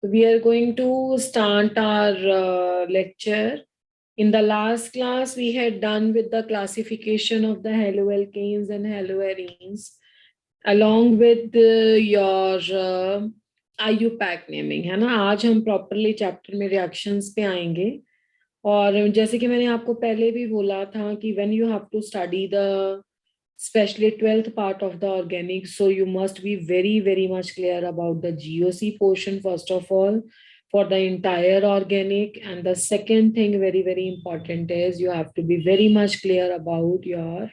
We are going to start our lecture. In the last class, we had done with the classification of the haloalkanes and haloarenes, along with your IUPAC naming, है ना. आज हम properly chapter में reactions पे आएंगे. और जैसे कि मैंने आपको पहले भी बोला था कि when you have to study the especially 12th part of the organic, so you must be very much clear about the GOC portion first of all for the entire organic. And the second thing very important is you have to be very much clear about your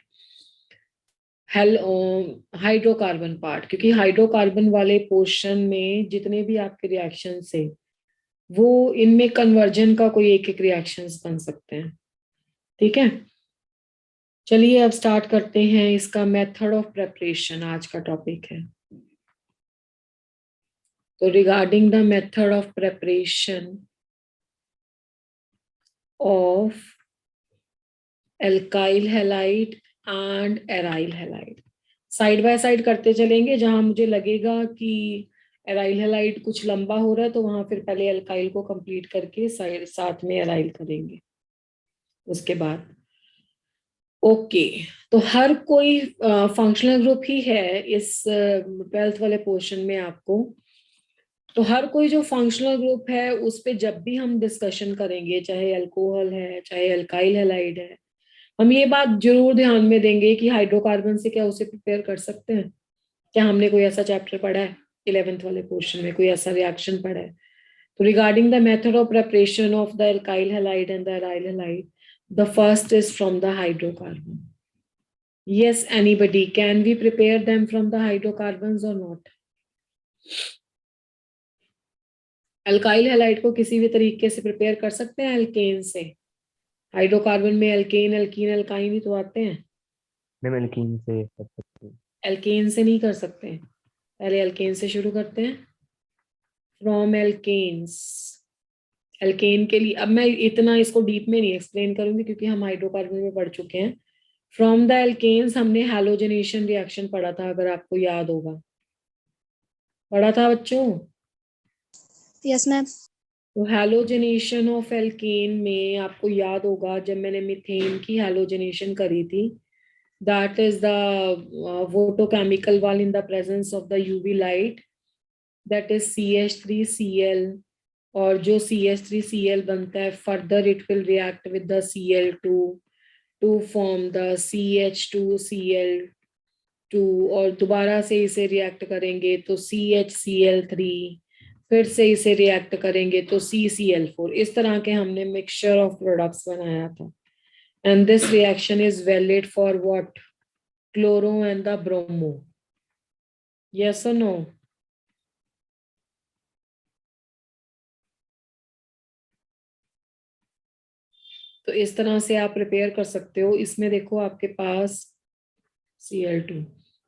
hydrocarbon part, क्योंकि hydrocarbon वाले portion में जितने भी आपके reaction है वो इनमें conversion का कोई एक रिएक्शंस बन सकते हैं. ठीक है, चलिए अब स्टार्ट करते हैं. इसका मेथड ऑफ प्रेपरेशन आज का टॉपिक है. तो regarding the method of preparation of alkyl halide and aryl halide side by side करते चलेंगे. जहां मुझे लगेगा कि एराइल हैलाइड कुछ लंबा हो रहा है तो वहां फिर पहले एल्काइल को कंप्लीट करके साथ में एराइल करेंगे उसके बाद. ओके, तो हर कोई फंक्शनल ग्रुप ही है इस 12th वाले पोर्शन में आपको. तो हर कोई जो फंक्शनल ग्रुप है उस पे जब भी हम डिस्कशन करेंगे, चाहे अल्कोहल है चाहे अल्काइल हैलाइड है, हम ये बात जरूर ध्यान में देंगे कि हाइड्रोकार्बन से क्या उसे प्रिपेयर कर सकते हैं. क्या हमने कोई ऐसा चैप्टर पढ़ा है 11th वाले पोर्शन में, कोई ऐसा रिएक्शन पढ़ा है? तो regarding the method of preparation of the alkyl halide and the aryl halide, the first is from the hydrocarbon. Yes, anybody, can we prepare them from the hydrocarbons or not? Alkyl halide को किसी भी तरीके से prepare कर सकते हैं alkane से. Hydrocarbon में अल्केन अल्कीन अल्काइन ही तो आते हैं. मैम अल्कीन से कर सकते हैं. अल्केन से नहीं कर सकते. पहले अल्केन से शुरू करते हैं. From alkanes. एल्केन के लिए अब मैं इतना इसको डीप में नहीं एक्सप्लेन करूंगी क्योंकि हम हाइड्रोकार्बन में पढ़ चुके हैं. फ्रॉम द एल्केन्स हमने हैलोजनेशन रिएक्शन पढ़ा था, अगर आपको याद होगा. पढ़ा था बच्चों? Yes ma'am. तो हैलोजनेशन ऑफ एल्केन में आपको याद होगा जब मैंने मीथेन की हैलोजनेशन करी थी, that is the photochemical wall in the presence of the UV light, that is CH3Cl. और जो CH3Cl बनता है further it will react with the Cl2 to form the CH2Cl2 और दोबारा से इसे रिएक्ट करेंगे तो CHCl3, फिर से इसे रिएक्ट करेंगे तो CCl4. इस तरह के हमने मिक्सचर ऑफ प्रोडक्ट्स बनाया था. And this reaction is valid for what? Chloro and the bromo. Yes और नो? तो इस तरह से आप प्रिपेयर कर सकते हो. इसमें देखो आपके पास Cl2,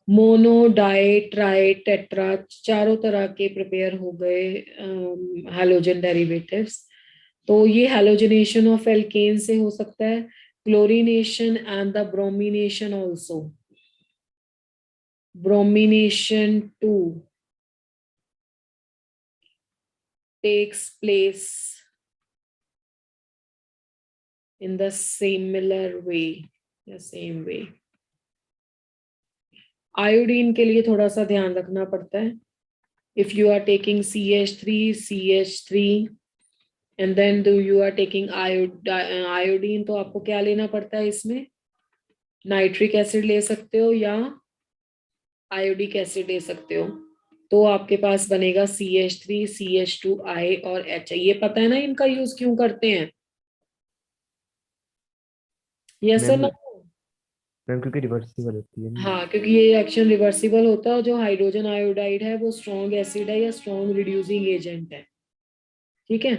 mono di tri tetra, चारों तरह के प्रिपेयर हो गए हैलोजन डेरिवेटिव्स. तो ये हैलोजनेशन ऑफ एल्केन से हो सकता है. Chlorination and the bromination also. Bromination 2 takes place in the similar way, the same way. Iodine के लिए थोड़ा सा ध्यान रखना पड़ता है. If you are taking CH3 and then you are taking iodine, तो आपको क्या लेना पड़ता है इसमें? नाइट्रिक एसिड ले सकते हो या आयोडिक एसिड ले सकते हो. तो आपके पास बनेगा CH3 CH2I और H. ये पता है ना इनका यूज क्यों करते हैं? यस और नो? मैम क्योंकि रिवर्सिबल होती है. हाँ, क्योंकि ये रिएक्शन रिवर्सिबल होता है और जो हाइड्रोजन आयोडाइड है वो स्ट्रॉन्ग एसिड है या स्ट्रॉन्ग रिड्यूसिंग एजेंट है. ठीक है,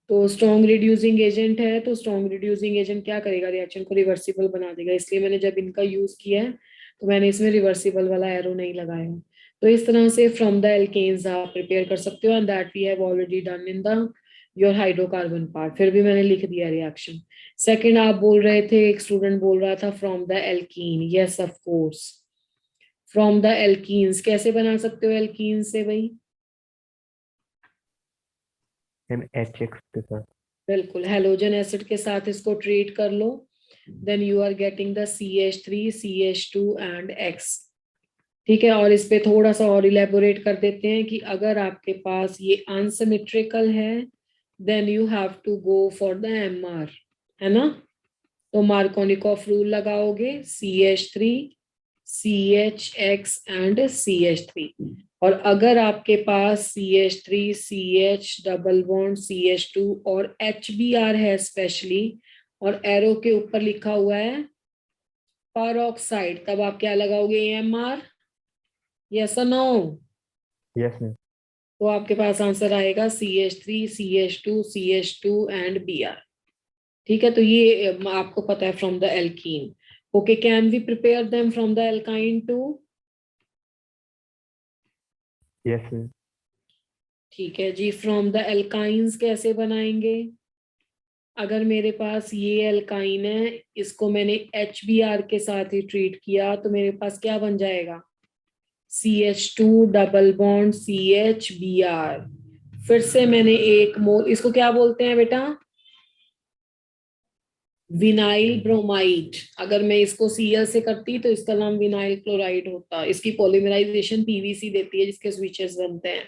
तो स्ट्रॉन्ग रिड्यूसिंग एजेंट है तो स्ट्रॉन्ग रिड्यूसिंग एजेंट क्या करेगा? रिएक्शन को रिवर्सिबल बना देगा. इसलिए मैंने जब इनका यूज किया है तो मैंने इसमें रिवर्सिबल वाला एरो नहीं लगाया. तो इस तरह से फ्रॉम द एल्केन्स आप प्रिपेयर कर सकते हो and that we have already done in the your hydrocarbon part. फिर भी मैंने लिख दिया रिएक्शन. सेकंड आप बोल रहे थे, एक स्टूडेंट बोल रहा था from the alkene. Yes of course, from the alkenes. कैसे बना सकते हो एल्कीन से भाई? मैम HX के साथ। बिल्कुल, हैलोजन एसिड के साथ इसको ट्रीट कर लो, then you are getting the CH3 CH2 and X। ठीक है, और इस पे थोड़ा सा और इलेबोरेट कर देते हैं कि अगर आपके पास ये अनसिमेट्रिकल है then you have to go for the MR, है ना। तो मार्कोनिकॉफ रूल लगाओगे, CH3 CHX एंड CH3। और अगर आपके पास CH3 CH double bond CH2 और HBr है स्पेशली, और एरो के ऊपर लिखा हुआ है पर ऑक्साइड, तब आप क्या लगाओगे, AMR, यस और नो। Yes ma'am. तो आपके पास आंसर आएगा CH3 CH2 CH2 and Br। ठीक है, तो ये आपको पता है from the alkene. Okay, can we prepare them from the alkyne too? Yes ma'am. ठीक है जी, फ्रॉम द एल्काइंस कैसे बनाएंगे? अगर मेरे पास ये एल्काइन है, इसको मैंने HBr के साथ ही ट्रीट किया, तो मेरे पास क्या बन जाएगा, CH2 डबल बॉन्ड CHBr। फिर से मैंने एक मोल, इसको क्या बोलते हैं बेटा, विनाइल ब्रोमाइड। अगर मैं इसको Cl से करती तो इसका नाम विनाइल क्लोराइड होता। इसकी पॉलीमराइजेशन PVC देती है जिसके स्विचेस बनते हैं।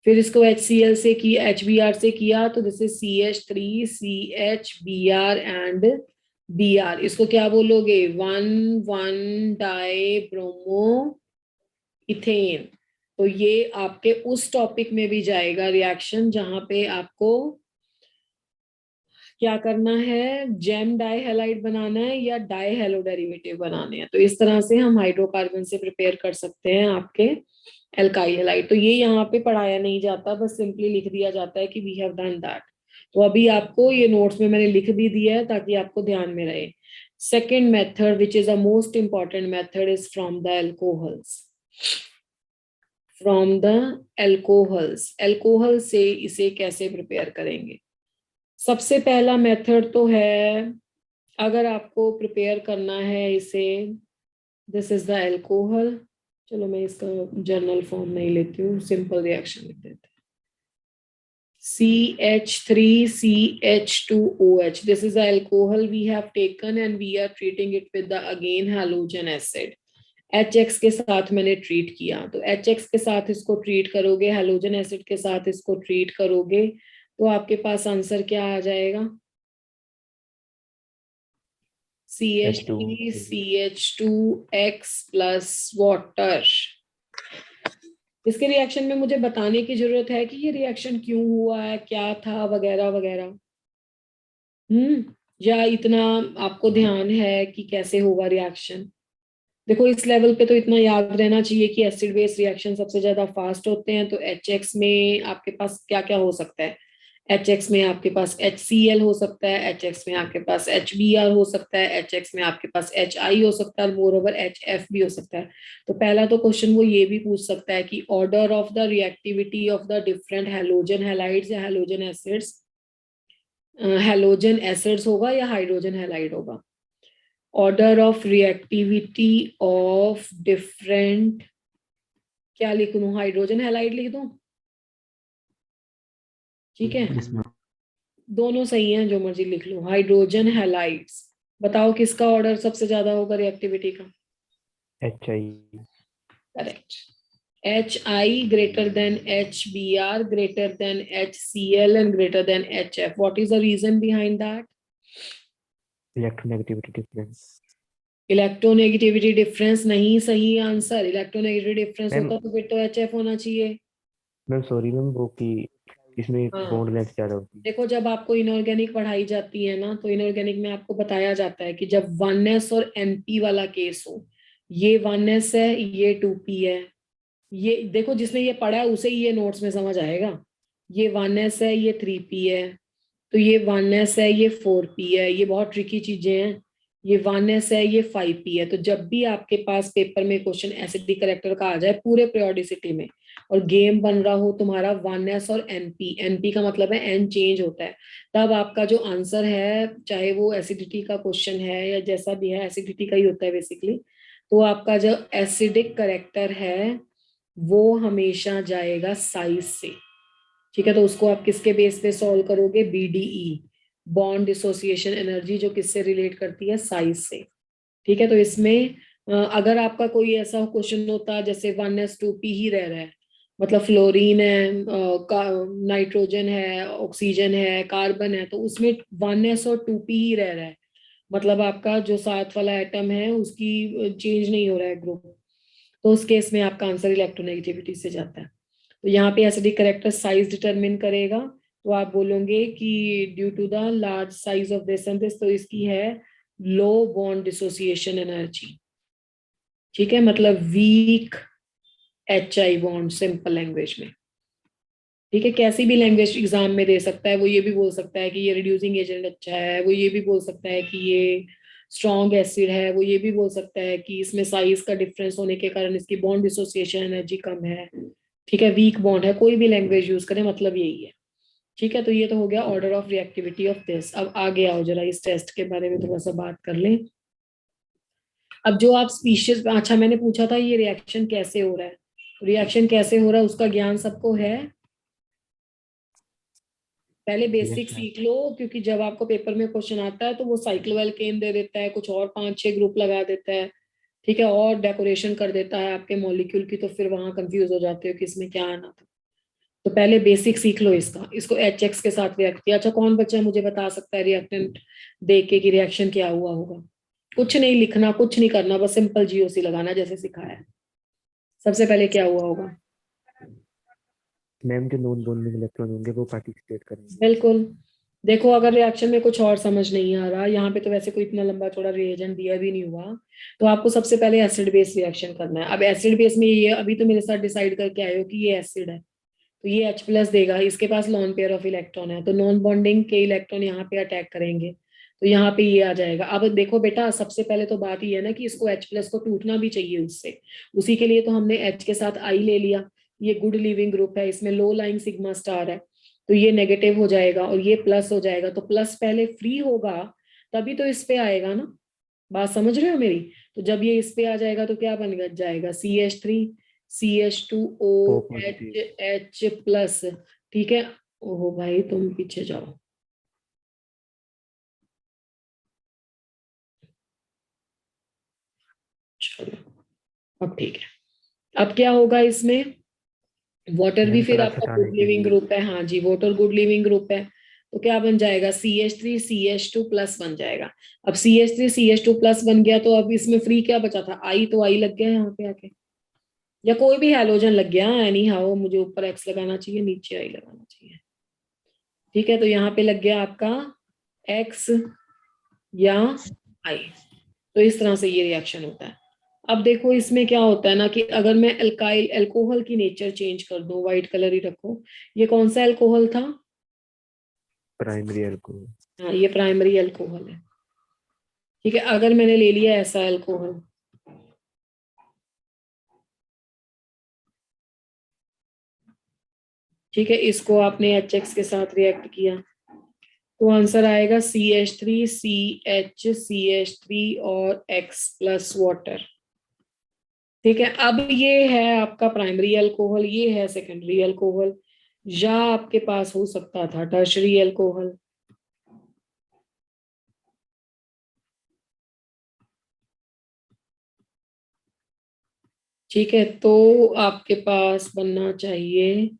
फिर इसको HCl से किया, HBr से किया, तो this is CH3 CHBr and Br। इसको क्या बोलोगे, 1,1 डाई ब्रोमो इथेन। तो ये आपके उस टॉपिक में भी जाएगा रिएक्शन जहां पे आपको क्या करना है, जेम डाई हैलाइड बनाना है या डाई हैलो डेरिवेटिव बनाने हैं। तो इस तरह से हम हाइड्रोकार्बन से प्रिपेयर कर सकते हैं आपके एल्काइल हैलाइड। तो ये यहाँ पे पढ़ाया नहीं जाता, बस सिंपली लिख दिया जाता है कि वी हैव डन दैट। तो अभी आपको ये नोट्स में मैंने लिख भी दिया है ताकि आपको ध्यान में रहे। Second method which is a most important method is from the alcohols. From the alcohols, alcohol से इसे कैसे प्रिपेयर करेंगे? सबसे पहला मेथड तो है, अगर आपको प्रिपेयर करना है इसे, दिस इज द एल्कोहल। चलो मैं इसका जर्नल फॉर्म नहीं लेती हूँ, सिंपल रिएक्शन लिख देते हैं। CH3 CH2OH, this is the alcohol we have taken and we are treating it with the again halogen acid। HX के साथ मैंने ट्रीट किया, तो HX के साथ इसको ट्रीट करोगे, हैलोजन एसिड के साथ इसको ट्रीट करोगे, तो आपके पास आंसर क्या आ जाएगा, CH3 CH2X प्लस वाटर। इसके रिएक्शन में मुझे बताने की जरूरत है कि ये रिएक्शन क्यों हुआ है, क्या था, वगैरह वगैरह। या इतना आपको ध्यान है कि कैसे होगा रिएक्शन? देखो इस लेवल पे तो इतना याद रहना चाहिए कि एसिड बेस रिएक्शन सबसे ज्यादा फास्ट होते हैं। तो HX में आपके पास क्या क्या हो सकता है, HX में आपके पास HCl हो सकता है, HX में आपके पास HBr हो सकता है, HX में आपके पास HI हो सकता है, मोर ओवर HF भी हो सकता है। तो पहला तो क्वेश्चन वो ये भी पूछ सकता है कि order of the reactivity of the different halogen halides या हैलोजन एसिड्स, हैलोजन एसिड्स होगा या हाइड्रोजन हैलाइड होगा। Order of reactivity of different, क्या लिख दूं, हाइड्रोजन हैलाइड लिख दूं? ठीक है, दोनों सही हैं, जो मर्जी लिख लो, हाइड्रोजन हैलाइड्स। बताओ किसका ऑर्डर सबसे ज्यादा होगा रिएक्टिविटी का? HI। Correct. HI greater than HBr greater than HCl and greater than HF। What is the reason behind that? Electronegativity difference. Electronegativity difference नहीं सही आंसर। इलेक्ट्रोनेगेटिविटी डिफरेंस मैम होता तो फिर तो HF होना चाहिए। मैम सॉरी मैम, वो कि इसमें हाँ, बॉन्ड लेंथ ज्यादा होती है। देखो जब आपको इनऑर्गेनिक पढ़ाई जाती है ना, तो इनऑर्गेनिक में आपको बताया जाता है कि जब 1s और NP वाला केस हो, ये 1s है, ये 2p है, ये देखो जिसने ये पढ़ा है उसे ही ये नोट्स में समझ आएगा। ये 1s है, ये 3p है, तो ये 1s है, ये 4p है, ये बहुत ट्रिकी चीजें हैं। ये 1s है, ये 5p है। तो जब भी आपके पास पेपर में क्वेश्चन एसिडिक करेक्टर का आ जाए पूरे periodicity में, और गेम बन रहा हो तुम्हारा 1s और NP का मतलब है n चेंज होता है, तब आपका जो आंसर है, चाहे वो एसिडिटी का क्वेश्चन है या जैसा भी है, एसिडिटी का ही होता है बेसिकली, तो आपका जो एसिडिक करेक्टर है वो हमेशा जाएगा साइज से। ठीक है, तो उसको आप किसके बेस पे सॉल्व करोगे, BDE, बॉन्ड डिसोसिएशन एनर्जी, जो किससे रिलेट करती है, साइज से। ठीक है, तो इसमें अगर आपका कोई ऐसा क्वेश्चन होता जैसे 1s2p ही रह रहा है, मतलब फ्लोरीन है, नाइट्रोजन है, ऑक्सीजन है, कार्बन है, तो उसमें 1s और 2p ही रह रहा है, मतलब आपका जो साथ वाला एटम है उसकी चेंज नहीं हो रहा है ग्रुप, तो उस केस में आपका आंसर इलेक्ट्रोनेगेटिविटी से जाता है। तो यहाँ पे एसिडिक करेक्टर साइज डिटरमिन करेगा, तो आप बोलोगे कि due to the large size of this and this, तो इसकी है लो बॉन्ड डिसोसिएशन एनर्जी। ठीक है, मतलब weak HI bond, simple language में। ठीक है, कैसी भी लैंग्वेज एग्जाम में दे सकता है, वो ये भी बोल सकता है कि ये रिड्यूसिंग एजेंट अच्छा है, वो ये भी बोल सकता है कि ये स्ट्रॉन्ग एसिड है, वो ये भी बोल सकता है कि इसमें साइज का डिफरेंस होने के कारण इसकी बॉन्ड डिसोसिएशन एनर्जी कम है। ठीक है, वीक बॉन्ड है, कोई भी लैंग्वेज यूज करें, मतलब यही है। ठीक है, तो ये तो हो गया order of reactivity of this. अब आगे आओ जरा इस टेस्ट के बारे में थोड़ा सा बात कर लें। अब जो आप स्पीशीज, अच्छा मैंने पूछा था ये रिएक्शन कैसे हो रहा है, रिएक्शन कैसे हो रहा है उसका ज्ञान सबको है? पहले बेसिक Yes, ma'am. सीख लो, क्योंकि जब आपको पेपर में क्वेश्चन आता है तो वो साइक्लोएल्केन दे देता है, कुछ और 5-6 ग्रुप लगा देता है, ठीक है, और डेकोरेशन कर देता है आपके मॉलिक्यूल की, तो फिर वहां कंफ्यूज हो जाते हो कि इसमें क्या आना था। तो पहले बेसिक सीख लो इसका, इसको HX के साथ रिएक्ट किया। अच्छा कौन बच्चा मुझे बता सकता है रिएक्टेंट देख के कि रिएक्शन क्या हुआ होगा? कुछ नहीं लिखना, कुछ नहीं करना, बस सिंपल GOC लगाना जैसे सिखाया है। सबसे पहले क्या हुआ होगा? मैम जो नॉन बॉन्डिंग इलेक्ट्रॉन होंगे वो पार्टिसिपेट करेंगे। बिल्कुल। देखो अगर रिएक्शन में कुछ और समझ नहीं आ रहा, यहाँ पे तो वैसे कोई इतना लंबा चौड़ा रिएजेंट दिया भी नहीं हुआ, तो आपको सबसे पहले एसिड बेस रिएक्शन करना है। अब एसिड बेस में ये अभी तो मेरे साथ डिसाइड करके आए हो कि ये एसिड है, तो ये H+ देगा, इसके पास लॉन पेयर ऑफ इलेक्ट्रॉन है, तो नॉन बॉन्डिंग के इलेक्ट्रॉन यहाँ पे अटैक करेंगे, तो यहाँ पे ये आ जाएगा। अब देखो बेटा, सबसे पहले तो बात ही है ना कि इसको H+ को टूटना भी चाहिए उससे, उसी के लिए तो हमने H के साथ I ले लिया। ये गुड लिविंग ग्रुप है, इसमें लो लाइंग सिग्मा स्टार है, तो ये नेगेटिव हो जाएगा और ये प्लस हो जाएगा, तो प्लस पहले फ्री होगा तभी तो इस पे आएगा ना, बात समझ रहे हो मेरी? तो जब ये इस पे आ जाएगा तो क्या बन जाएगा, CH3 O CH2OH positive. H+। ठीक है, ओहो भाई तुम पीछे जाओ। चलो अब ठीक है। अब क्या होगा इसमें, वाटर भी मैम फिर प्लस आपका हटाने गुड के लिविंग लिए। ग्रुप है, हाँ जी, वाटर गुड लिविंग ग्रुप है, तो क्या बन जाएगा, CH3 CH2+ बन जाएगा। अब CH3 CH2+ बन गया, तो अब इसमें फ्री क्या बचा था, I, तो I लग गया यहाँ पे आके, या कोई भी हैलोजन लग गया, एनी हाउ मुझे ऊपर X लगाना चाहिए, नीचे I लगाना चाहिए। ठीक है, तो यहाँ पे लग गया आपका X या I। तो इस तरह से ये रिएक्शन होता है। अब देखो इसमें क्या होता है ना कि अगर मैं अल्काइल अल्कोहल की नेचर चेंज कर दूं, व्हाइट कलर ही रखो, ये कौन सा अल्कोहल था? Primary alcohol. हाँ ये प्राइमरी अल्कोहल है। ठीक है, अगर मैंने ले लिया ऐसा अल्कोहल, ठीक है, इसको आपने HX के साथ रिएक्ट किया, तो आंसर आएगा CH3 CH CH3 और X+ वाटर। ठीक है, अब ये है आपका प्राइमरी अल्कोहल, ये है सेकेंडरी अल्कोहल, या आपके पास हो सकता था टर्शरी अल्कोहल। ठीक है, तो आपके पास बनना चाहिए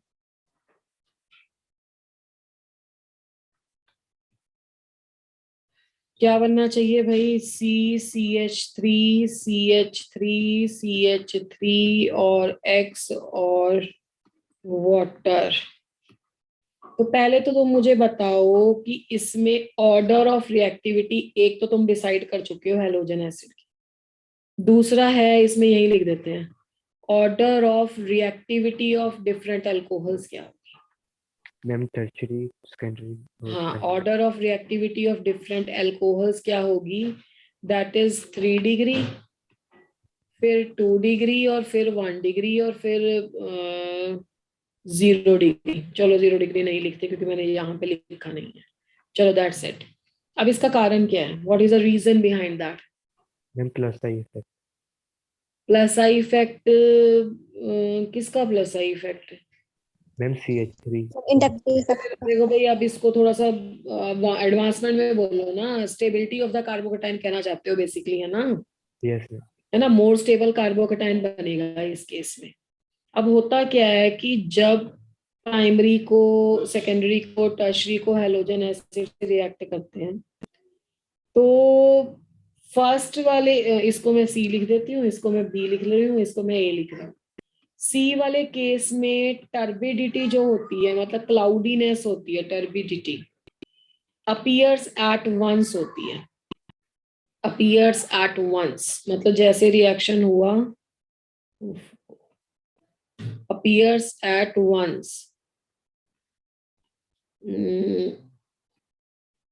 क्या बनना चाहिए भाई, CH3 और X और वाटर। तो पहले तो तुम मुझे बताओ कि इसमें ऑर्डर ऑफ रिएक्टिविटी, एक तो तुम डिसाइड कर चुके हो हैलोजन एसिड की, दूसरा है इसमें यही लिख देते हैं, order of reactivity of different alcohols क्या होगी? मैम टर्शरी, सेकेंडरी और हाँ, primary. Order of reactivity of different alcohols क्या होगी, दैट इज 3 डिग्री, फिर 2 डिग्री, और फिर 1 डिग्री, और फिर 0 डिग्री। चलो 0 डिग्री नहीं लिखते क्योंकि मैंने यहाँ पे लिखा नहीं है, चलो दैट्स इट। अब इसका कारण क्या है, what is the reason behind that? Ma'am plus I effect. Plus I effect, किसका plus I effect? Ma'am CH3 Inductive effect. देखो भाई, अब इसको थोड़ा सा एडवांसमेंट में बोलो ना, स्टेबिलिटी ऑफ द कार्बोकेटाइन कहना चाहते हो बेसिकली, है ना? Yes ma'am. है ना, मोर स्टेबल कार्बोकेटाइन बनेगा इस केस में। अब होता क्या है कि जब प्राइमरी को, सेकेंडरी को, टर्शरी को हैलोजन एसिड से रिएक्ट करते हैं, तो फर्स्ट वाले, इसको मैं सी लिख देती हूँ, इसको मैं बी लिख रही हूँ, इसको मैं ए लिख रही हूँ। सी वाले केस में टर्बिडिटी जो होती है, मतलब क्लाउडीनेस होती है, टर्बिडिटी अपीयर्स एट वंस होती है। अपीयर्स एट वंस मतलब जैसे रिएक्शन हुआ, अपीयर्स एट वंस,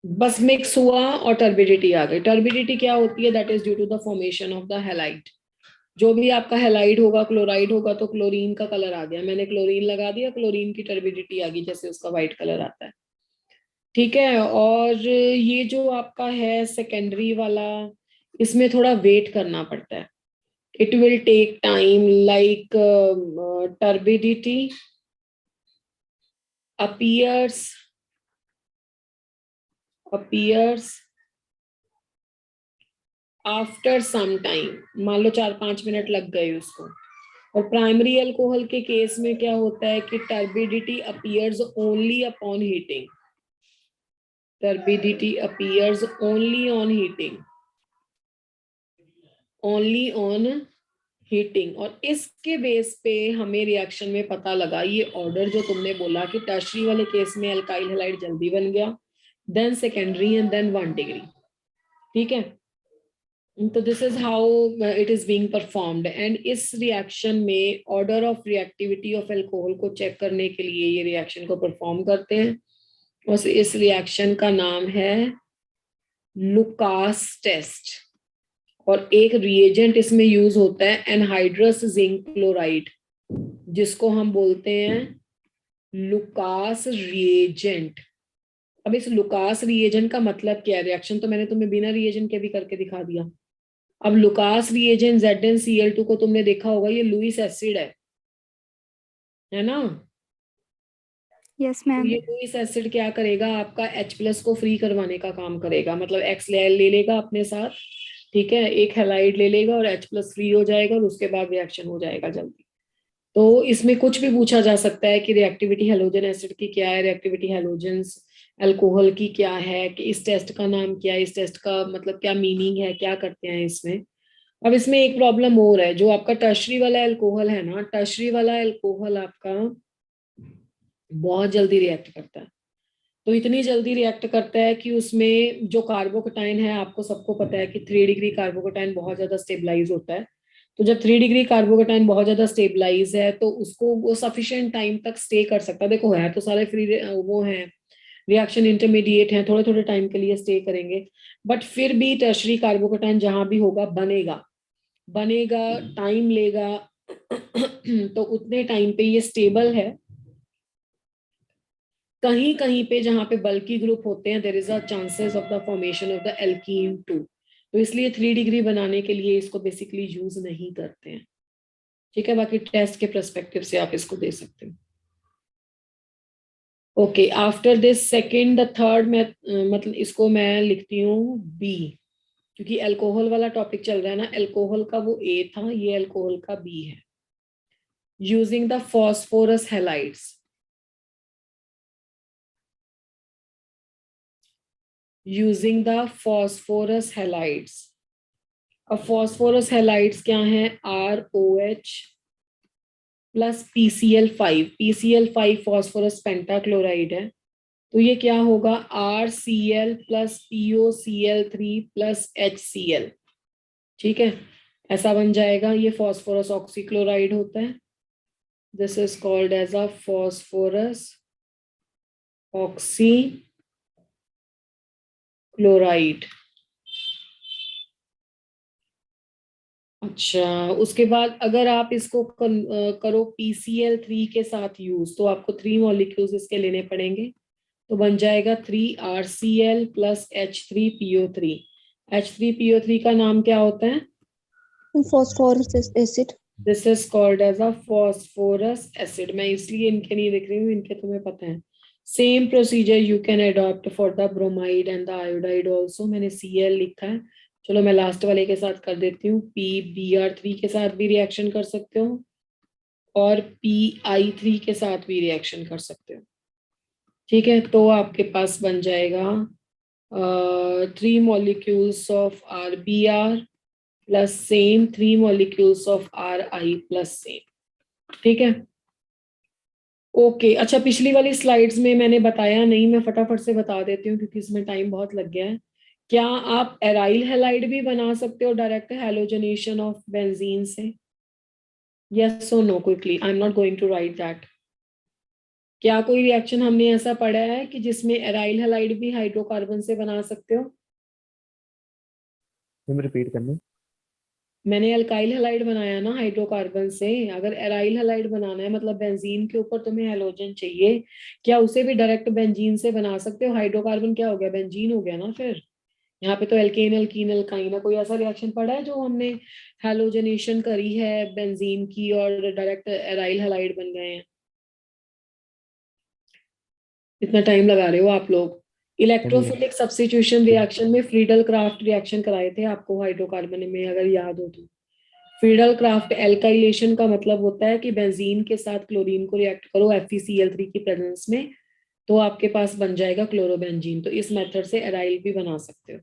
बस मिक्स हुआ और टर्बिडिटी आ गई। टर्बिडिटी क्या होती है? That is due to the formation of the halide. जो भी आपका हैलाइड होगा, क्लोराइड होगा, तो क्लोरीन का कलर आ गया, मैंने क्लोरीन लगा दिया, क्लोरीन की टर्बिडिटी आ गई, जैसे उसका व्हाइट कलर आता है। ठीक है, और ये जो आपका है सेकेंडरी वाला, इसमें थोड़ा वेट करना पड़ता है। It will take time, like turbidity appears after some time. मान लो 4-5 मिनट लग गए उसको। और प्राइमरी अल्कोहल के केस में क्या होता है कि turbidity appears only upon heating. Turbidity appears only on heating, only on heating. और इसके बेस पे हमें रिएक्शन में पता लगा, ये ऑर्डर जो तुमने बोला कि टर्शरी वाले केस में अल्काइल हैलाइड जल्दी बन गया, then secondary and then 1 degree. ठीक है, तो this is how it is being performed. And इस रिएक्शन में order of reactivity of alcohol को चेक करने के लिए ये रिएक्शन को परफॉर्म करते हैं। और इस रिएक्शन का नाम है लुकास टेस्ट। और एक रिएजेंट इसमें यूज होता है एनहाइड्रस जिंक क्लोराइड, जिसको हम बोलते हैं लुकास रिएजेंट। अब इस लुकास रिएजेंट का मतलब क्या है? रिएक्शन तो मैंने तुम्हें बिना रिएजेंट के भी करके दिखा दिया। अब लुकास रिएजेंट ZnCl2 को तुमने देखा होगा, ये लुईस एसिड है ना? Yes, तो ma'am. ये लुईस एसिड क्या करेगा? आपका H+ को फ्री करवाने का काम करेगा, मतलब X ले लेगा अपने साथ, ठीक है, एक हैलाइड ले लेगा और H+ फ्री हो जाएगा और उसके बाद रिएक्शन हो जाएगा जल्दी। तो इसमें कुछ भी पूछा जा सकता है कि रिएक्टिविटी हैलोजन एसिड की क्या है, रिएक्टिविटी हैलोजेंस अल्कोहल की क्या है, कि इस टेस्ट का नाम क्या है, इस टेस्ट का मतलब क्या मीनिंग है, क्या करते हैं इसमें। अब इसमें एक प्रॉब्लम और है, जो आपका टर्शरी वाला अल्कोहल है ना, टर्शरी वाला अल्कोहल आपका बहुत जल्दी रिएक्ट करता है। तो इतनी जल्दी रिएक्ट करता है कि उसमें जो कार्बोकेटाइन है, आपको सबको पता है कि 3 डिग्री कार्बोकेटाइन बहुत ज्यादा स्टेबलाइज होता है। तो जब 3 डिग्री कार्बोकेटाइन बहुत ज्यादा स्टेबलाइज है, तो उसको वो सफिशिएंट टाइम तक स्टे कर सकता है। देखो है तो सारे फ्री वो हैं, रिएक्शन इंटरमीडिएट हैं, थोड़े थोड़े टाइम के लिए स्टे करेंगे, बट फिर भी टर्शरी कार्बोकेटाइन जहां भी होगा बनेगा, टाइम लेगा। तो उतने टाइम पे ये स्टेबल है। कहीं कहीं पे जहां पे बल्की ग्रुप होते हैं, there is a chances of the formation of the alkene too. तो इसलिए 3 डिग्री बनाने के लिए इसको बेसिकली यूज नहीं करते हैं। ठीक है, बाकी टेस्ट के पर्सपेक्टिव से आप इसको दे सकते हो। Okay, after this second the third में मतलब इसको मैं लिखती हूँ बी, क्योंकि अल्कोहल वाला टॉपिक चल रहा है ना। अल्कोहल का वो ए था, ये अल्कोहल का बी है। Using the phosphorus halides, using the phosphorus halides. अब फॉस्फोरस हैलाइड्स क्या हैं? ROH plus PCl5। PCl5 phosphorus pentachloride है, तो ये क्या होगा? RCl plus POCl3 plus HCl। ठीक है, ऐसा बन जाएगा। ये फॉस्फोरस ऑक्सीक्लोराइड होता है। This is called as a phosphorus oxychloride. अच्छा, उसके बाद अगर आप इसको करो PCl3 के साथ यूज, तो आपको 3 मॉलिक्यूल्स इसके लेने पड़ेंगे। तो बन जाएगा 3RCl प्लस H3PO3। H3PO3 का नाम क्या होता है? Phosphorus acid. This is called as a phosphorus acid. मैं इसलिए इनके नहीं लिख रही हूँ, इनके तुम्हें पता है। Same procedure you can adopt for the bromide and the iodide also. मैंने Cl लिखा है, चलो मैं लास्ट वाले के साथ कर देती हूँ। PBr3 के साथ भी रिएक्शन कर सकते हो और PI3 के साथ भी रिएक्शन कर सकते हो। ठीक है, तो आपके पास बन जाएगा 3 molecules of RBr plus same 3 molecules of RI plus same. ठीक है, ओके। अच्छा, पिछली वाली स्लाइड्स में मैंने बताया नहीं, मैं फटाफट से बता देती हूँ क्योंकि इसमें टाइम बहुत लग गया है। क्या आप एराइल हैलाइड भी बना सकते हो डायरेक्ट हैलोजनेशन ऑफ बेंजीन से? यस और no quickly, I am not going to write that. क्या कोई रिएक्शन हमने ऐसा पढ़ा है कि जिसमें एराइल हैलाइड भी हाइड्रोकार्बन से बना सकते हो? मैम रिपीट करना। मैंने अल्काइल हैलाइड बनाया ना हाइड्रोकार्बन से। अगर एराइल हैलाइड बनाना है मतलब बेंजीन के ऊपर तुम्हें हैलोजन चाहिए, क्या उसे भी डायरेक्ट बेंजीन से बना सकते हो? हाइड्रोकार्बन क्या हो गया, बेंजीन हो गया ना फिर। यहाँ पे तो एल्केन एल्कीन एल्काइन है। कोई ऐसा रिएक्शन पढ़ा है जो हमने हैलोजनेशन करी है बेंजीन की और डायरेक्ट एराइल हैलाइड बन गए हैं? इतना टाइम लगा रहे हो आप लोग। इलेक्ट्रोफिलिक सब्स्टिट्यूशन रिएक्शन में फ्रीडल क्राफ्ट रिएक्शन कराए थे आपको हाइड्रोकार्बन में, अगर याद हो तो। फ्रीडल क्राफ्ट एल्काइलेशन का मतलब होता है कि बेंजीन के साथ क्लोरीन को रिएक्ट करो FeCl3 की प्रेजेंस में, तो आपके पास बन जाएगा क्लोरोबेंजीन। तो इस मेथड से एराइल भी बना सकते हो।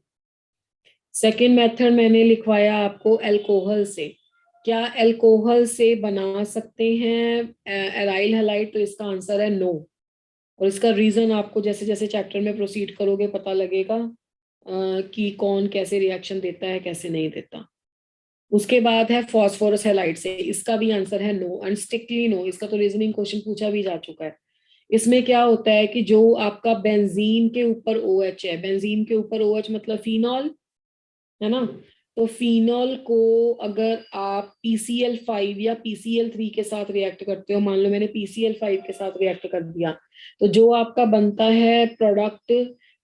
सेकेंड मेथड मैंने लिखवाया आपको एल्कोहल से। क्या एल्कोहल से बना सकते हैं एराइल हैलाइड? तो इसका आंसर है नो। और इसका रीजन आपको जैसे जैसे चैप्टर में प्रोसीड करोगे पता लगेगा कि कौन कैसे रिएक्शन देता है कैसे नहीं देता। उसके बाद है फॉस्फोरस हैलाइड से। इसका भी आंसर है नो, एंड स्ट्रिक्टली नो। इसका तो रीजनिंग क्वेश्चन पूछा भी जा चुका है। इसमें क्या होता है कि जो आपका बेंजीन के ऊपर OH है, बेंजीन के ऊपर OH मतलब फिनॉल है ना, तो फिनॉल को अगर आप PCl5 या PCl3 के साथ रिएक्ट करते हो, मान लो मैंने PCl5 के साथ रिएक्ट कर दिया, तो जो आपका बनता है प्रोडक्ट,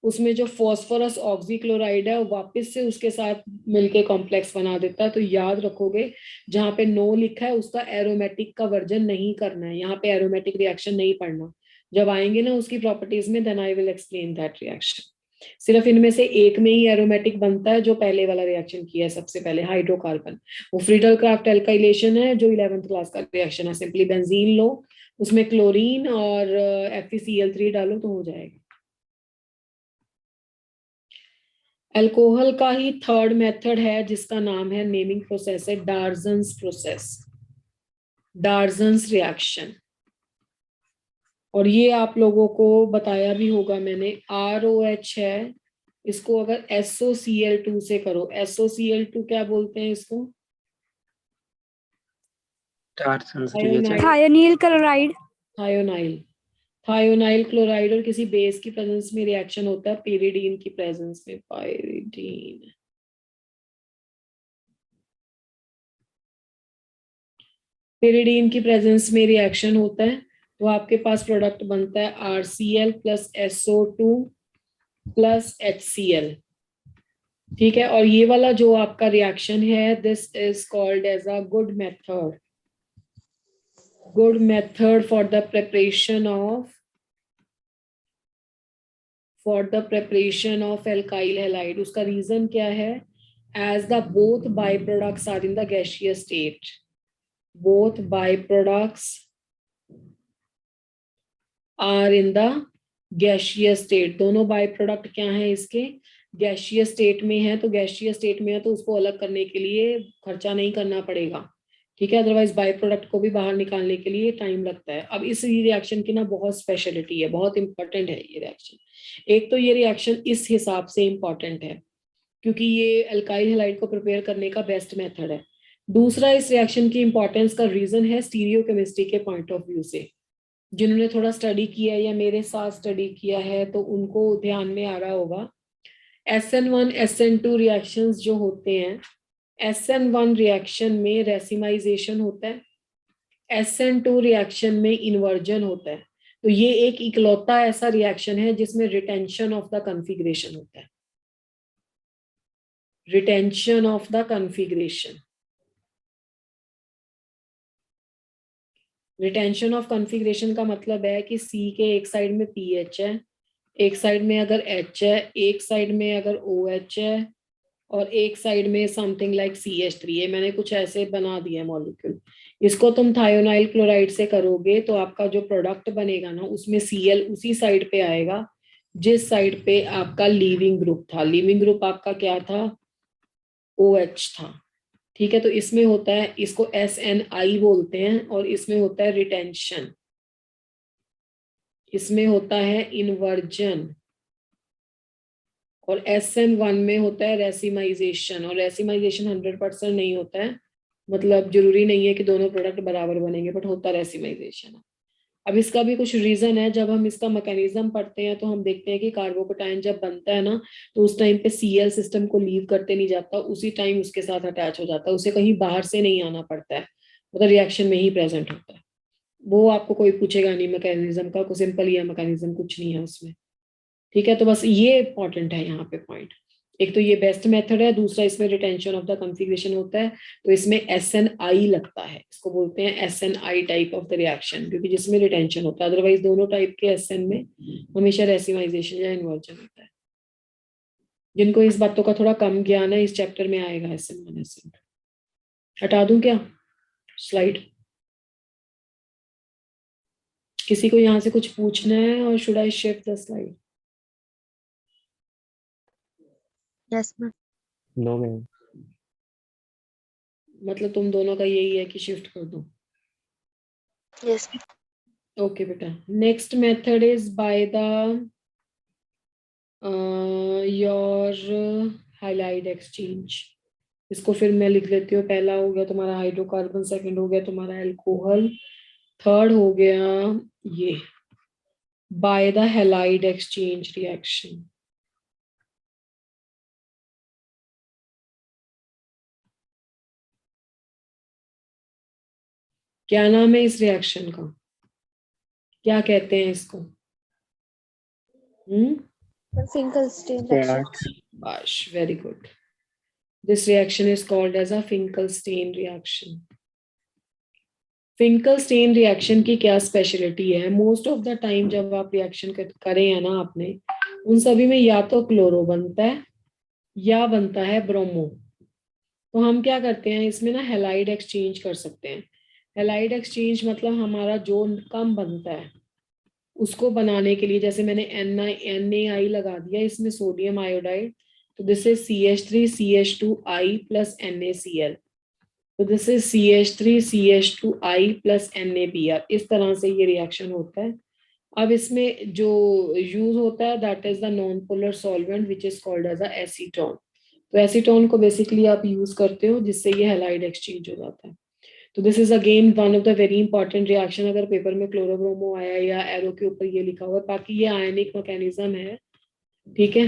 उसमें जो फॉस्फोरस ऑक्सीक्लोराइड है वो वापस से उसके साथ मिलके कॉम्प्लेक्स बना देता है। तो याद रखोगे, जहाँ पे नो लिखा है उसका एरोमेटिक का वर्जन नहीं करना है, यहाँ पे एरोमेटिक रिएक्शन नहीं पढ़ना। जब आएंगे ना उसकी प्रॉपर्टीज में, then I will explain that reaction. सिर्फ इनमें से एक में ही एरोमेटिक बनता है, जो पहले वाला रिएक्शन किया है सबसे पहले, हाइड्रोकार्बन। वो फ्रीडल क्राफ्ट एल्काइलेशन है जो 11th क्लास का रिएक्शन है। सिंपली बेंजीन लो, उसमें क्लोरीन और FeCl3 डालो तो हो जाएगा। अल्कोहल का ही थर्ड मेथड है जिसका नाम है, नेमिंग प्रोसेस है, डार्जन्स प्रोसेस, डार्जन्स रिएक्शन। और ये आप लोगों को बताया भी होगा मैंने। ROH है, इसको अगर SOCl2 से करो, SOCl2 क्या बोलते हैं इसको? थायोनील क्लोराइड। थायोनाइल। थायोनाइल क्लोराइड और किसी बेस की प्रेजेंस में रिएक्शन होता है, पेरिडीन की प्रेजेंस में, पाइरिडीन। पेरिडीन की प्रेजेंस में रिएक्शन होता है, तो आपके पास प्रोडक्ट बनता है RCl plus SO2 plus HCl। ठीक है, और ये वाला जो आपका रिएक्शन है, this is called as a good method, good method for the preparation of alkyl halide. उसका रीजन क्या है? As the both byproducts are in the gaseous state, both byproducts are in the gaseous state। दोनों byproduct क्या है इसके? Gaseous state में है। तो गैसियस स्टेट में है तो उसको अलग करने के लिए खर्चा नहीं करना पड़ेगा, ठीक है। अदरवाइज बाई प्रोडक्ट को भी बाहर निकालने के लिए टाइम लगता है। अब इस रिएक्शन की ना बहुत स्पेशलिटी है, बहुत इंपॉर्टेंट है ये रिएक्शन। एक तो ये रिएक्शन इस हिसाब से इंपॉर्टेंट है क्योंकि ये अल्काइल हैलाइड को प्रिपेयर करने का बेस्ट मेथड है। दूसरा, इस रिएक्शन की इंपॉर्टेंस का रीजन है स्टीरियोकेमिस्ट्री के पॉइंट ऑफ व्यू से। जिन्होंने थोड़ा स्टडी किया या मेरे साथ स्टडी किया है तो उनको ध्यान में आ रहा होगा। SN1 SN2 रिएक्शंस जो होते हैं, SN1 रिएक्शन में रेसिमाइजेशन होता है, SN2 रिएक्शन में इन्वर्जन होता है। तो ये एक इकलौता ऐसा रिएक्शन है जिसमें रिटेंशन ऑफ द कॉन्फ़िगरेशन होता है, retention of the configuration. Retention of configuration का मतलब है कि सी के एक साइड में पीएच है, एक साइड में अगर एच है, एक साइड में अगर ओ एच है, और एक साइड में समथिंग लाइक CH3। ये मैंने कुछ ऐसे बना दिया मॉलिक्यूल। इसको तुम थायोनाइल क्लोराइड से करोगे तो आपका जो प्रोडक्ट बनेगा ना, उसमें Cl उसी साइड पे आएगा जिस साइड पे आपका लीविंग ग्रुप था। लीविंग ग्रुप आपका क्या था? OH था। ठीक है, तो इसमें होता है, इसको SNI बोलते हैं, और इसमें होता है रिटेंशन, इसमें होता है इन्वर्जन, और SN1 में होता है रेसिमाइजेशन। और रेसिमाइजेशन 100% नहीं होता है, मतलब जरूरी नहीं है कि दोनों प्रोडक्ट बराबर बनेंगे, बट होता रेसिमाइजेशन। अब इसका भी कुछ रीजन है। जब हम इसका मैकेनिज्म पढ़ते हैं तो हम देखते हैं कि कार्बोकेटाइन जब बनता है ना, तो उस टाइम पे Cl सिस्टम को लीव करते नहीं जाता, उसी टाइम उसके साथ अटैच हो जाता है, उसे कहीं बाहर से नहीं आना पड़ता है, मतलब रिएक्शन में ही प्रेजेंट होता है। वो आपको कोई पूछेगा नहीं मैकेनिज्म का, कुछ सिंपल ही है मैकेनिज्म, कुछ नहीं है उसमें। ठीक है, तो बस ये इंपॉर्टेंट है यहाँ पे पॉइंट। एक तो ये बेस्ट मेथड है, दूसरा इसमें रिटेंशन ऑफ द कॉन्फ़िगरेशन होता है, तो इसमें SNI लगता है, इसको बोलते हैं SNI type of the reaction, क्योंकि जिसमें रिटेंशन होता है। अदरवाइज दोनों टाइप के SN में हमेशा रेसिमाइजेशन या इन्वर्जन होता है। जिनको इस बातों का थोड़ा कम ज्ञान है, इस चैप्टर में आएगा SN1 SN2। हटा दूं क्या स्लाइड? किसी को यहाँ से कुछ पूछना है, और should I shift the slide? Yes, ma'am. No ma'am. मतलब तुम दोनों का यही है कि शिफ्ट कर दो? Yes. ओके बेटा, next method is by the your halide exchange. इसको फिर मैं लिख लेती हूँ। पहला हो गया तुम्हारा हाइड्रोकार्बन, सेकंड हो गया तुम्हारा अल्कोहल, थर्ड हो गया ये by the halide exchange reaction. क्या नाम है इस रिएक्शन का? क्या कहते हैं इसको? Finkelstein reaction. Bash, very good. This reaction is called as a Finkelstein reaction. Finkelstein reaction की क्या स्पेशलिटी है? मोस्ट ऑफ द टाइम जब आप रिएक्शन करें है ना आपने, उन सभी में या तो क्लोरो बनता है या बनता है ब्रोमो। तो हम क्या करते हैं इसमें ना, हैलाइड एक्सचेंज कर सकते हैं। हैलाइड एक्सचेंज मतलब हमारा जो कम बनता है उसको बनाने के लिए, जैसे मैंने NaI लगा दिया इसमें सोडियम आयोडाइड, तो this is CH3CH2I plus NaCl, तो this is CH3CH2I plus NaBr। इस तरह से ये रिएक्शन होता है। अब इसमें जो यूज होता है that is the non polar solvent which is called as a acetone. तो एसीटोन को बेसिकली आप यूज करते हो जिससे ये हैलाइड एक्सचेंज हो जाता है। तो this is again one of the very important reaction. अगर पेपर में क्लोरोब्रोमो आया या एरो के ऊपर ये लिखा हुआ है, बाकी ये आयनिक मैकेनिज्म है। ठीक है,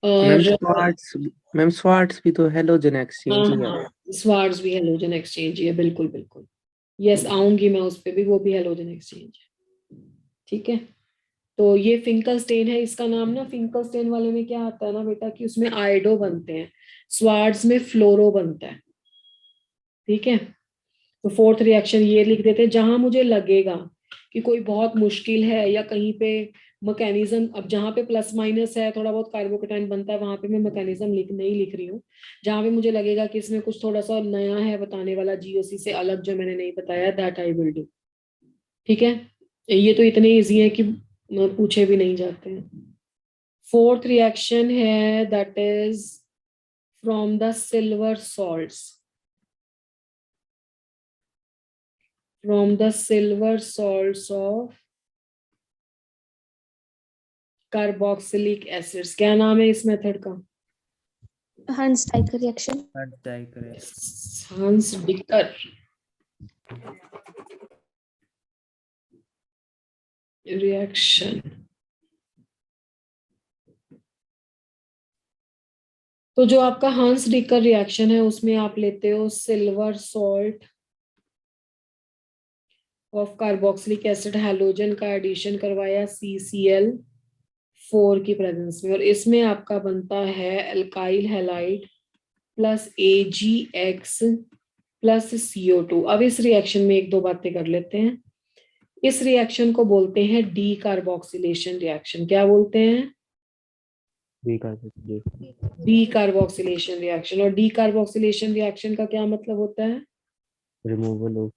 मैम स्वार्ट्स भी तो हेलोजन एक्सचेंज ही है। स्वार्ट्स भी हेलोजन एक्सचेंज ही है, बिल्कुल बिल्कुल। यस, आऊंगी मैं उस पर भी, वो भी हेलोजन एक्सचेंज है। ठीक है, तो ये फिंकलस्टेन है इसका नाम ना। फिंकलस्टेन वाले में क्या आता है ना बेटा, कि उसमें आयोडो बनते हैं, स्वार्ट्स में फ्लोरो बनता है। ठीक है, तो फोर्थ रिएक्शन ये लिख देते हैं। जहां मुझे लगेगा कि कोई बहुत मुश्किल है या कहीं पे मैकेनिज्म, अब जहां पे प्लस माइनस है, थोड़ा बहुत कार्बोकेटाइन बनता है, वहां पे मैं मैकेनिज्म नहीं लिख रही हूँ। जहां पे मुझे लगेगा कि इसमें कुछ थोड़ा सा नया है बताने वाला, GOC से अलग जो मैंने नहीं बताया, दैट आई विल डू। ठीक है, ये तो इतने इजी है कि पूछे भी नहीं जाते हैं। फोर्थ रिएक्शन है that is from the silver salts, from the silver salts of carboxylic acids। क्या नाम है इस मेथड का? Hans-Diker reaction. हांस डिकर रिएक्शन। तो जो आपका हांस डिकर रिएक्शन है उसमें आप लेते हो silver salt of carboxylic acid, halogen का एडिशन करवाया CCl4 की प्रेजेंस में, और इसमें आपका बनता है alkyl halide plus AgX plus CO2। अब इस रिएक्शन में एक दो बातें कर लेते हैं। इस रिएक्शन को बोलते हैं डी कार्बोक्सिलेशन रिएक्शन। क्या बोलते हैं? D carboxylation. D carboxylation reaction. और डी कार्बोक्सिलेशन रिएक्शन का क्या मतलब होता है? Removal of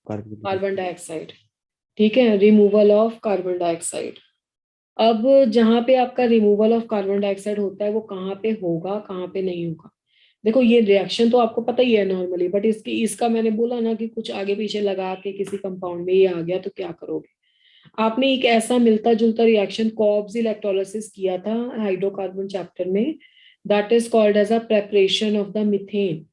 carbon carbon dioxide. ठीक है, रिमूवल ऑफ कार्बन डाइऑक्साइड। अब जहां पे आपका रिमूवल ऑफ कार्बन डाइऑक्साइड होता है वो कहाँ पे होगा, कहाँ पे नहीं होगा? देखो ये रिएक्शन तो आपको पता ही है नॉर्मली, बट इसका मैंने बोला ना कि कुछ आगे पीछे लगा के किसी कंपाउंड में ये आ गया तो क्या करोगे? आपने एक ऐसा मिलता जुलता रिएक्शन कॉब्स इलेक्ट्रोलिसिस किया था हाइड्रोकार्बन चैप्टर में, that is called as a preparation of the methane,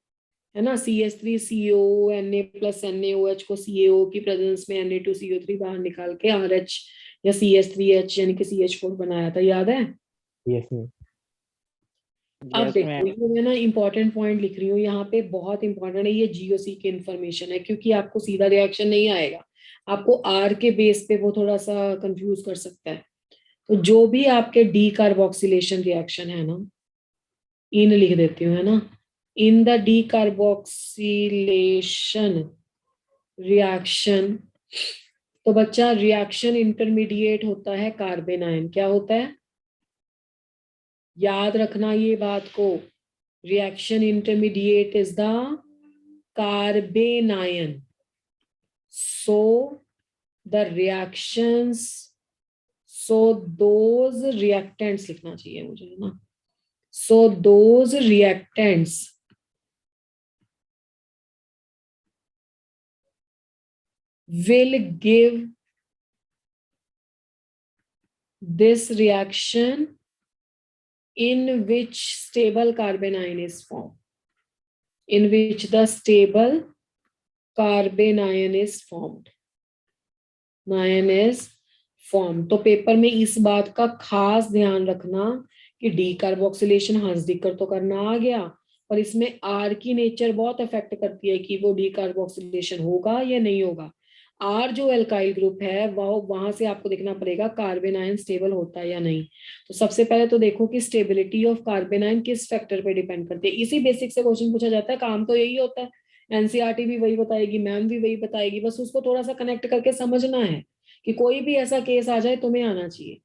है ना। CH3CO Na प्लस NaOH को CaO की प्रेजेंस में Na2CO3 बाहर निकाल के RH या CH3H यानी कि CH4 बनाया था, याद है? Yes ma'am. अब देखो ये मैं ना इंपॉर्टेंट पॉइंट लिख रही हूँ यहाँ पे, बहुत इंपॉर्टेंट है ये, GOC की इंफॉर्मेशन है, क्योंकि आपको सीधा रिएक्शन नहीं आएगा, आपको R के बेस पे वो थोड़ा सा कंफ्यूज कर सकता है। तो जो भी आपके डी कार्बोक्सिलेशन रिएक्शन है ना, इन लिख देती हूँ, है ना, in the D carboxylation reaction, तो बच्चा रिएक्शन इंटरमीडिएट होता है कार्बन आयन। क्या होता है? याद रखना ये बात को, reaction intermediate is the carbon ion. So the reactions, so those reactants लिखना चाहिए मुझे, है ना। So those reactants will give this reaction in which stable carbon ion is formed, in which the stable carbon ion is formed, ion is formed। तो paper में इस बात का खास ध्यान रखना कि डी कार्बोक्सिलेशन हंसदिकर तो करना आ गया, पर इसमें आर की नेचर बहुत अफेक्ट करती है कि वो डी कार्बोक्सिलेशन होगा या नहीं होगा। आर जो एल्काइल ग्रुप है वो वहां से आपको देखना पड़ेगा कार्बन आयन स्टेबल होता है या नहीं। तो सबसे पहले तो देखो कि स्टेबिलिटी ऑफ कार्बन आयन किस फैक्टर पे डिपेंड करती है। इसी बेसिक से क्वेश्चन पूछा जाता है, काम तो यही होता है, एनसीईआरटी भी वही बताएगी, मैम भी वही बताएगी, बस उसको थोड़ा सा कनेक्ट करके समझना है कि कोई भी ऐसा केस आ जाए तुम्हें आना चाहिए।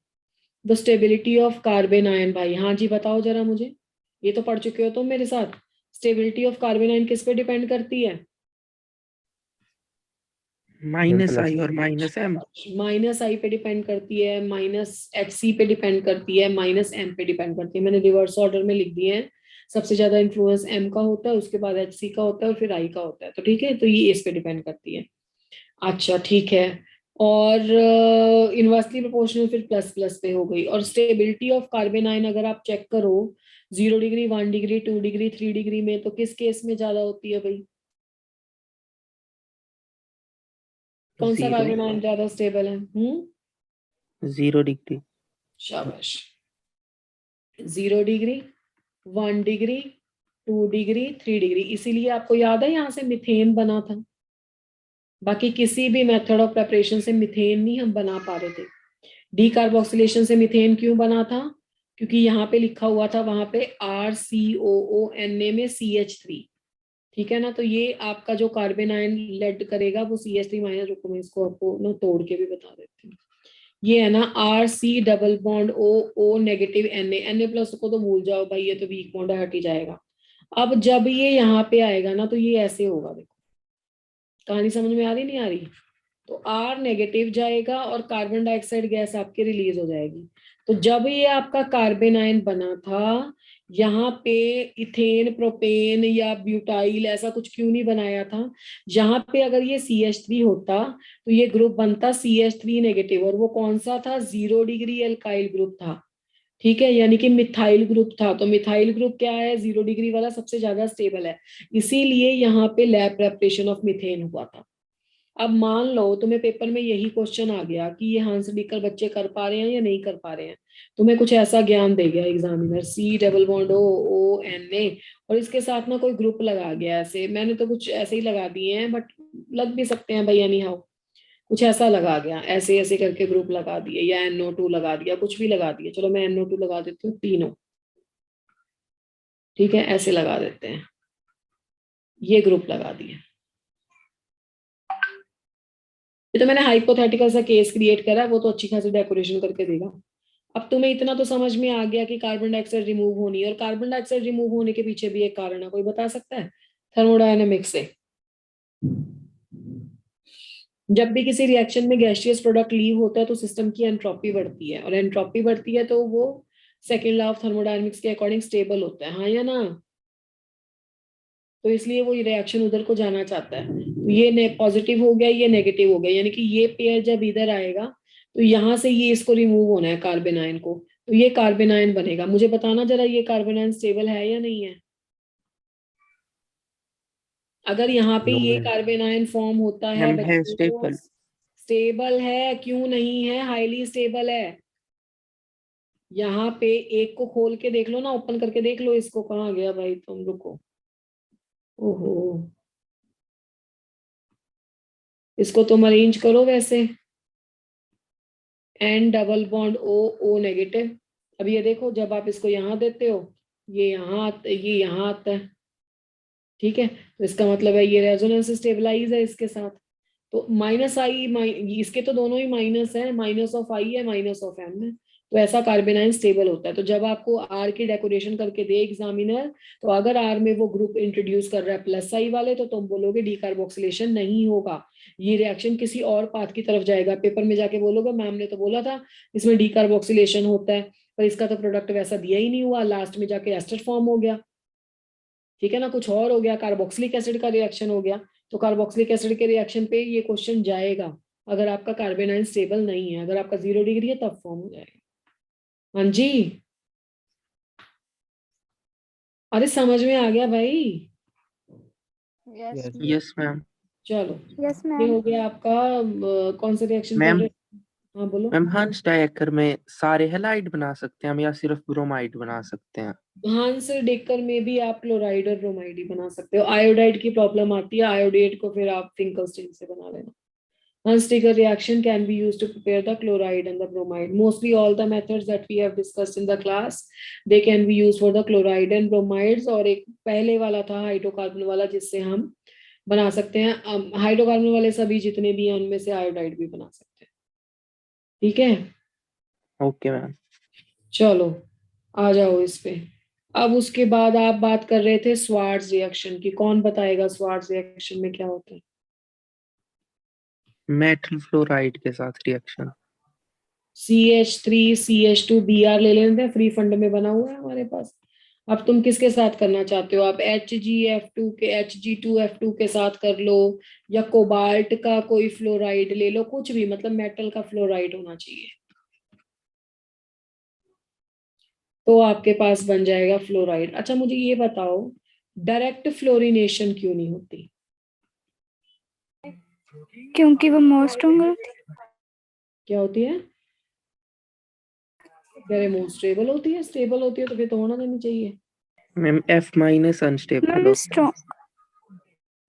The stability of carbon ion, भाई हाँ जी बताओ जरा मुझे, ये तो पढ़ चुके हो तुम मेरे साथ। स्टेबिलिटी ऑफ कार्बन आयन किस पे डिपेंड करती है? -I और -M। -I पे डिपेंड करती है, -HC पे डिपेंड करती है, -M पे डिपेंड करती है। मैंने रिवर्स ऑर्डर में लिख दिए हैं, सबसे ज्यादा इन्फ्लुएंस M का होता है, उसके बाद HC का होता है और फिर I का होता है। तो ठीक है, तो ये इस पे डिपेंड करती है। अच्छा ठीक है, और इनवर्सली प्रोपोर्शनल फिर प्लस प्लस पे हो गई। और स्टेबिलिटी ऑफ कार्बन आयन अगर आप चेक करो 0 डिग्री, 1 डिग्री, 2 डिग्री, 3 डिग्री में, तो किस केस में ज्यादा होती है भाई? कौन सा कार्बन आयन ज्यादा स्टेबल है? 0 डिग्री। शाबाश। 0 डिग्री, 1 डिग्री, 2 डिग्री, 3 डिग्री। इसीलिए आपको याद है यहाँ से मिथेन बना था, बाकी किसी भी मेथड ऑफ प्रेपरेशन से मिथेन नहीं हम बना पा रहे थे। डी कार्बोक्सिलेशन से मिथेन क्यों बना था? क्योंकि यहाँ पे लिखा हुआ था वहां पे RCOONA में CH3, ठीक है ना। तो ये आपका जो कार्बन आयन लेड करेगा वो CH3 माइनस, रुको मैं इसको आपको ना तोड़ के भी बता देती हूँ। ये है ना RC double bond O negative Na plus को तो भूल जाओ भाई, ये तो वीक बॉन्ड हट ही जाएगा। अब जब ये यहाँ पे आएगा ना तो ये ऐसे होगा, देखो कहानी समझ में आ रही नहीं आ रही? तो R नेगेटिव जाएगा और कार्बन डाइऑक्साइड गैस आपके रिलीज हो जाएगी। तो जब ये आपका कार्बन आयन बना था, यहाँ पे इथेन, प्रोपेन या ब्यूटाइल ऐसा कुछ क्यों नहीं बनाया था? यहाँ पे अगर ये CH3 होता तो ये ग्रुप बनता CH3 नेगेटिव, और वो कौन सा था? 0 डिग्री एल्काइल ग्रुप था, ठीक है, यानी कि मिथाइल ग्रुप था। तो मिथाइल ग्रुप क्या है? 0 डिग्री वाला सबसे ज्यादा स्टेबल है, इसीलिए यहाँ पे लैब प्रेपरेशन ऑफ मिथेन हुआ था। अब मान लो तुम्हें पेपर में यही क्वेश्चन आ गया कि ये हांस डीकर बच्चे कर पा रहे हैं या नहीं कर पा रहे हैं, तुम्हें कुछ ऐसा ज्ञान दे गया examiner, C double bond ONA, और इसके साथ ना कोई ग्रुप लगा गया ऐसे, मैंने तो कुछ ऐसे ही लगा दिए हैं बट लग भी सकते हैं भाई, एनी हाउ कुछ ऐसा लगा गया, ऐसे ऐसे करके ग्रुप लगा दिए, या NO2 लगा दिया, कुछ भी लगा दिया। चलो मैं NO2 लगा देती हूँ तीनों, ठीक है, ऐसे लगा देते हैं। ये ग्रुप लगा दिया। ये तो मैंने हाइपोथेटिकल सा केस क्रिएट करा है, वो तो अच्छी खासी डेकोरेशन करके देगा। अब तुम्हें इतना तो समझ में आ गया कि कार्बन डाइऑक्साइड रिमूव होनी है, और कार्बन डाइऑक्साइड रिमूव होने के पीछे भी एक कारण है, कोई बता सकता है? थर्मोडायनेमिक्स से जब भी किसी रिएक्शन में गैसियस प्रोडक्ट लीव होता है तो सिस्टम की एंट्रोपी बढ़ती है, और एंट्रोपी बढ़ती है तो वो सेकेंड लॉ ऑफ थर्मोडायनेमिक्स के अकॉर्डिंग स्टेबल होता है, हाँ या ना? तो इसलिए वो ये रिएक्शन उधर को जाना चाहता है। तो ये पॉजिटिव हो गया, ये नेगेटिव हो गया, यानी कि ये पेयर जब इधर आएगा तो यहाँ से ये इसको रिमूव होना है कार्बन आयन को, तो ये कार्बन आयन बनेगा। मुझे बताना जरा ये कार्बन आयन स्टेबल है या नहीं है? अगर यहाँ पे नो ये मैम। कार्बन आयन फॉर्म होता है मैम है बच्चों, स्टेबल। स्टेबल है, क्यों नहीं है? हाईली स्टेबल है। यहाँ पे एक को खोल के देख लो ना, ओपन करके देख लो इसको, कहाँ गया भाई तुम, रुको। ओहो, इसको तुम अरेंज करो वैसे, N double bond O, O negative. अब ये देखो, जब आप इसको यहाँ देते हो ये यहाँ आता, ये यहाँ आता है, ठीक है? तो इसका मतलब है ये रेजोनेंस स्टेबलाइज है इसके साथ। तो माइनस आई, इसके तो दोनों ही माइनस है, माइनस ऑफ आई है, माइनस ऑफ एम है। तो ऐसा कार्बन आयन स्टेबल होता है। तो जब आपको आर की डेकोरेशन करके दे एग्जामिनर, तो अगर आर में वो ग्रुप इंट्रोड्यूस कर रहा है प्लस आई वाले, तो तुम बोलोगे डीकार्बोक्सिलेशन नहीं होगा, ये रिएक्शन किसी और पाथ की तरफ जाएगा। पेपर में जाके बोलोगे मैम ने तो बोला था इसमें डीकार्बोक्सिलेशन होता है, पर इसका तो प्रोडक्ट वैसा दिया ही नहीं हुआ, लास्ट में जाके एस्टर फॉर्म हो गया, ठीक है ना, कुछ और हो गया, कार्बोक्सिलिक एसिड का रिएक्शन हो गया। तो कार्बोक्सिलिक एसिड के रिएक्शन पे ये क्वेश्चन जाएगा अगर आपका कार्बन आयन स्टेबल नहीं है। अगर आपका 0 डिग्री है तब फॉर्म हो जाएगा। हाँ जी, अरे समझ में आ गया भाई? Yes. Yes ma'am. चलो, Yes, ये ma'am. हो गया आपका। कौन सा रिएक्शन कर मैम रहे हैं? हाँ बोलो। मैम हंस डायकर में सारे हैलाइड बना सकते हैं हम या सिर्फ ब्रोमाइड बना सकते हैं? हांस डेकर में भी आप क्लोराइड और ब्रोमाइड ही बना सकते हो। आयोडाइड की प्रॉब्लम आती है, आयोडेट को फिर आप फिंकलस्टीन से बना लेना। Hun's-Dieter reaction can be used to prepare the chloride and the bromide. Mostly all the methods that we have discussed in the class, they can be used for the chloride and bromides. और एक पहले वाला था hydrocarbon वाला, जिससे हम बना सकते हैं। हाइड्रोकार्बन वाले सभी जितने भी हैं उनमें से आयोडाइड भी बना सकते हैं, ठीक है? Okay ma'am. चलो आ जाओ इस पे। अब उसके बाद आप बात कर रहे थे स्वार्ट्ज रिएक्शन की, कौन बताएगा स्वार्ट्ज रिएक्शन में क्या होता है? मेटल फ्लोराइड के साथ रिएक्शन। CH3CH2Br ले लेते हैं, फ्री फंड में बना हुआ है हमारे पास। अब तुम किसके साथ करना चाहते हो? आप HgF2 के Hg2F2 के साथ कर लो, या कोबाल्ट का कोई फ्लोराइड ले लो, कुछ भी, मतलब मेटल का फ्लोराइड होना चाहिए, तो आपके पास बन जाएगा फ्लोराइड। अच्छा मुझे ये बताओ, डायरेक्ट फ्लोरिनेशन क्यों नहीं होती? क्योंकि वो मोर स्ट्रॉन्गर होती है। क्या होती है? मोस्ट स्टेबल होती है। स्टेबल होती है तो फिर तो होना देनी चाहिए। मैम F- अनस्टेबल मैम होता है। स्ट्रॉन्ग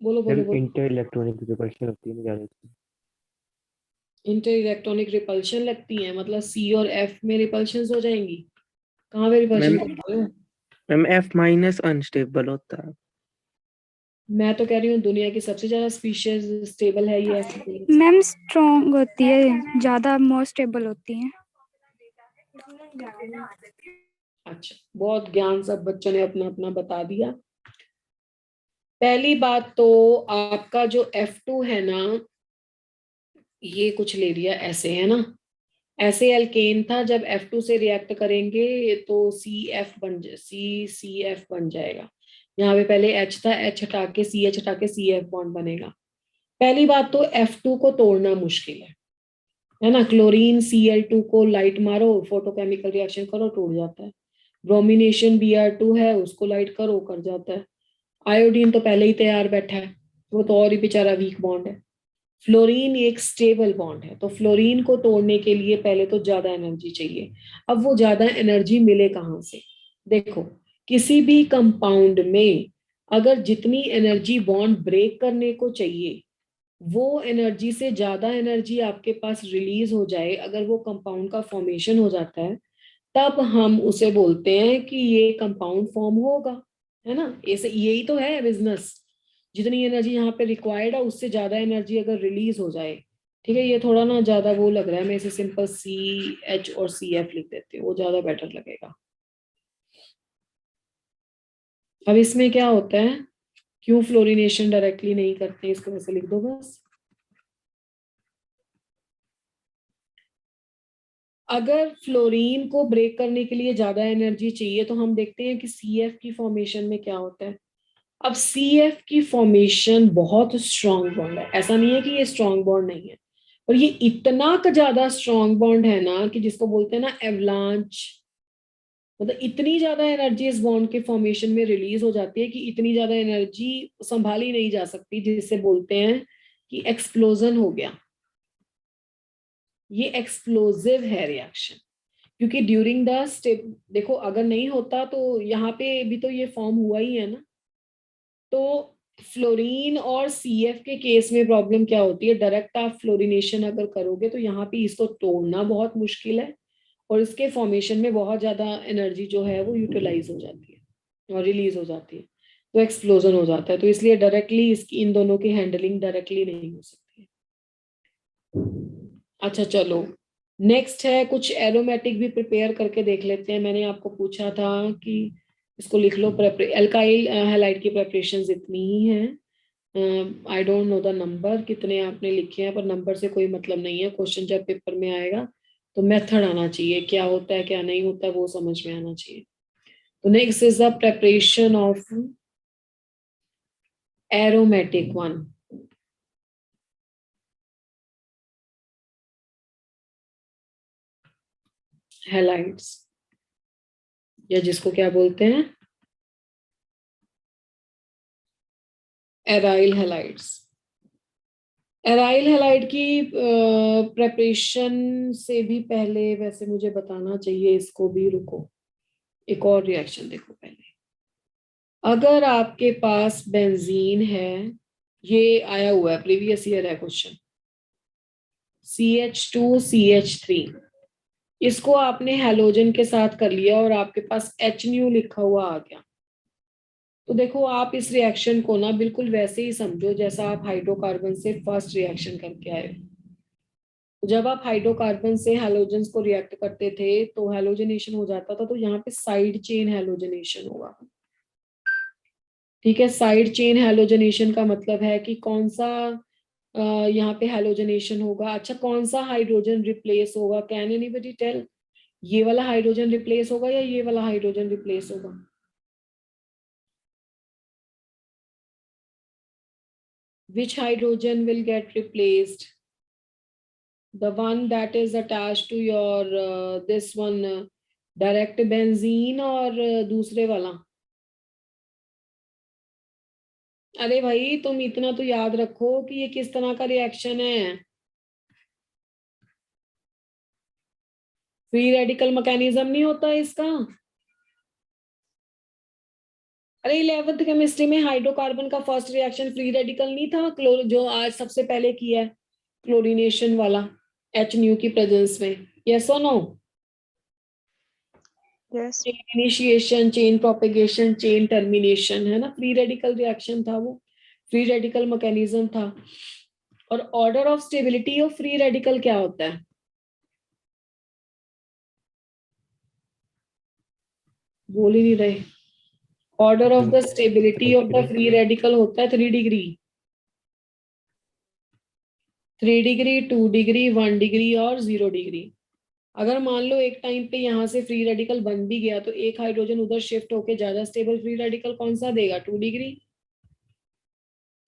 बोलो बोलो बोलो। इंटर इलेक्ट्रॉनिक रिपल्शन होती है ना ज्यादा। इंटर इलेक्ट्रॉनिक रिपल्शन लगती है, मतलब C और F में रिपल्शन हो जाएंगी? कहाँ पे रिपल्शन मैम करते हो? मैम F- अनस्टेबल होता है। मैं तो कह रही हूँ दुनिया की सबसे ज्यादा स्पीशीज स्टेबल है ये F। मैम स्ट्रॉन्ग होती है, ज्यादा मोर स्टेबल होती है। अच्छा, बहुत ज्ञान सब बच्चों ने अपना अपना बता दिया। पहली बात तो आपका जो F2 है ना, ये कुछ ले लिया ऐसे, है ना, ऐसे एल्केन था, जब F2 से रिएक्ट करेंगे तो CCF बन जाएगा। यहाँ पे पहले H था, H हटा के CH हटा के CF बॉन्ड बनेगा। पहली बात तो F2 को तोड़ना मुश्किल है ना। क्लोरीन Cl2 को लाइट मारो, फोटोकेमिकल रिएक्शन करो, टूट जाता है। ब्रोमिनेशन Br2 है, उसको लाइट करो, कर जाता है। आयोडीन तो पहले ही तैयार बैठा है, वो तो और ही बेचारा वीक बॉन्ड है। फ्लोरीन एक स्टेबल बॉन्ड है, तो फ्लोरीन को तोड़ने के लिए पहले तो ज्यादा एनर्जी चाहिए। अब वो ज्यादा एनर्जी मिले कहाँ से? देखो, किसी भी कंपाउंड में अगर जितनी एनर्जी बॉन्ड ब्रेक करने को चाहिए, वो एनर्जी से ज्यादा एनर्जी आपके पास रिलीज हो जाए, अगर वो कंपाउंड का फॉर्मेशन हो जाता है, तब हम उसे बोलते हैं कि ये कंपाउंड फॉर्म होगा, है ना। ऐसे यही तो है बिजनेस। जितनी एनर्जी यहाँ पे रिक्वायर्ड है उससे ज्यादा एनर्जी अगर रिलीज हो जाए, ठीक है, ये थोड़ा ना ज्यादा वो लग रहा है, मैं इसे सिंपल CH और CF लिख देती हूँ, वो ज्यादा बेटर लगेगा। अब इसमें क्या होता है, क्यों फ्लोरिनेशन डायरेक्टली नहीं करते, इसको वैसे लिख दो बस। अगर फ्लोरीन को ब्रेक करने के लिए ज्यादा एनर्जी चाहिए तो हम देखते हैं कि CF की फॉर्मेशन में क्या होता है। अब CF की फॉर्मेशन बहुत स्ट्रॉन्ग बॉन्ड है, ऐसा नहीं है कि ये स्ट्रॉन्ग बॉन्ड नहीं है, और ये इतना ज्यादा स्ट्रॉन्ग बॉन्ड है ना कि जिसको बोलते हैं ना एवलांच, मतलब इतनी ज्यादा एनर्जी इस बॉन्ड के फॉर्मेशन में रिलीज हो जाती है कि इतनी ज्यादा एनर्जी संभाली नहीं जा सकती, जिससे बोलते हैं कि एक्सप्लोजन हो गया। ये एक्सप्लोजिव है रिएक्शन, क्योंकि ड्यूरिंग द स्टेप, देखो अगर नहीं होता तो यहाँ पे भी तो ये फॉर्म हुआ ही है ना। तो फ्लोरीन और CF के केस में प्रॉब्लम क्या होती है, डायरेक्ट आप फ्लोरिनेशन अगर करोगे तो यहाँ पे इसको तोड़ना बहुत मुश्किल है, और इसके फॉर्मेशन में बहुत ज्यादा एनर्जी जो है वो यूटिलाइज हो जाती है और रिलीज हो जाती है, तो एक्सप्लोजन हो जाता है। तो इसलिए डायरेक्टली इसकी इन दोनों की हैंडलिंग डायरेक्टली नहीं हो सकती है। अच्छा चलो, नेक्स्ट है कुछ एरोमेटिक भी प्रिपेयर करके देख लेते हैं। मैंने आपको पूछा था कि इसको लिख लो, एल्काइल हैलाइड की प्रेपरेशंस इतनी ही हैं। I don't know the number कितने आपने लिखे हैं, पर नंबर से कोई मतलब नहीं है, क्वेश्चन जब पेपर में आएगा तो मेथड आना चाहिए, क्या होता है क्या नहीं होता है वो समझ में आना चाहिए। तो next is the preparation of aromatic one. Halides, या जिसको क्या बोलते हैं, एराइल हैलाइड्स। एराइल हैलाइड की प्रेपरेशन से भी पहले वैसे मुझे बताना चाहिए इसको भी, रुको एक और रिएक्शन देखो पहले। अगर आपके पास बेंजीन है, ये आया हुआ है प्रीवियस ईयर है क्वेश्चन, CH2CH3, इसको आपने हैलोजन के साथ कर लिया और आपके पास HNu लिखा हुआ आ गया, तो देखो आप इस रिएक्शन को ना बिल्कुल वैसे ही समझो जैसा आप हाइड्रोकार्बन से फर्स्ट रिएक्शन करके आए। जब आप हाइड्रोकार्बन से हैलोजेंस को रिएक्ट करते थे तो हैलोजनेशन हो जाता था, तो यहाँ पे साइड चेन हैलोजनेशन होगा। ठीक है, साइड चेन हैलोजनेशन का मतलब है कि कौन सा यहाँ पे हैलोजनेशन होगा। अच्छा, कौन सा हाइड्रोजन रिप्लेस होगा, कैन एनीबॉडी टेल? ये वाला हाइड्रोजन रिप्लेस होगा या ये वाला हाइड्रोजन रिप्लेस होगा? Which hydrogen will get replaced? The one that is attached to your this one direct benzene और दूसरे वाला? अरे भाई तुम इतना तो याद रखो कि ये किस तरह का रिएक्शन है। फ्री रेडिकल मैकेनिज्म नहीं होता इसका। अरे 11th केमिस्ट्री में हाइड्रोकार्बन का फर्स्ट रिएक्शन फ्री रेडिकल नहीं था, क्लोर जो आज सबसे पहले किया है क्लोरीनेशन वाला HNu की प्रेजेंस में, यस और no? Yes. Chain initiation, chain propagation, chain termination, है ना, फ्री रेडिकल रिएक्शन था वो, फ्री रेडिकल मैकेनिज्म था। और order of stability of free radical क्या होता है? बोल ही नहीं रहे। Order of the stability of the free radical होता है 3 डिग्री, 3 डिग्री, 2 डिग्री, 1 डिग्री और 0 डिग्री। अगर मान लो एक टाइम पे यहाँ से फ्री रेडिकल बन भी गया तो एक हाइड्रोजन उधर शिफ्ट होके ज्यादा स्टेबल फ्री रेडिकल कौन सा देगा? 2 डिग्री।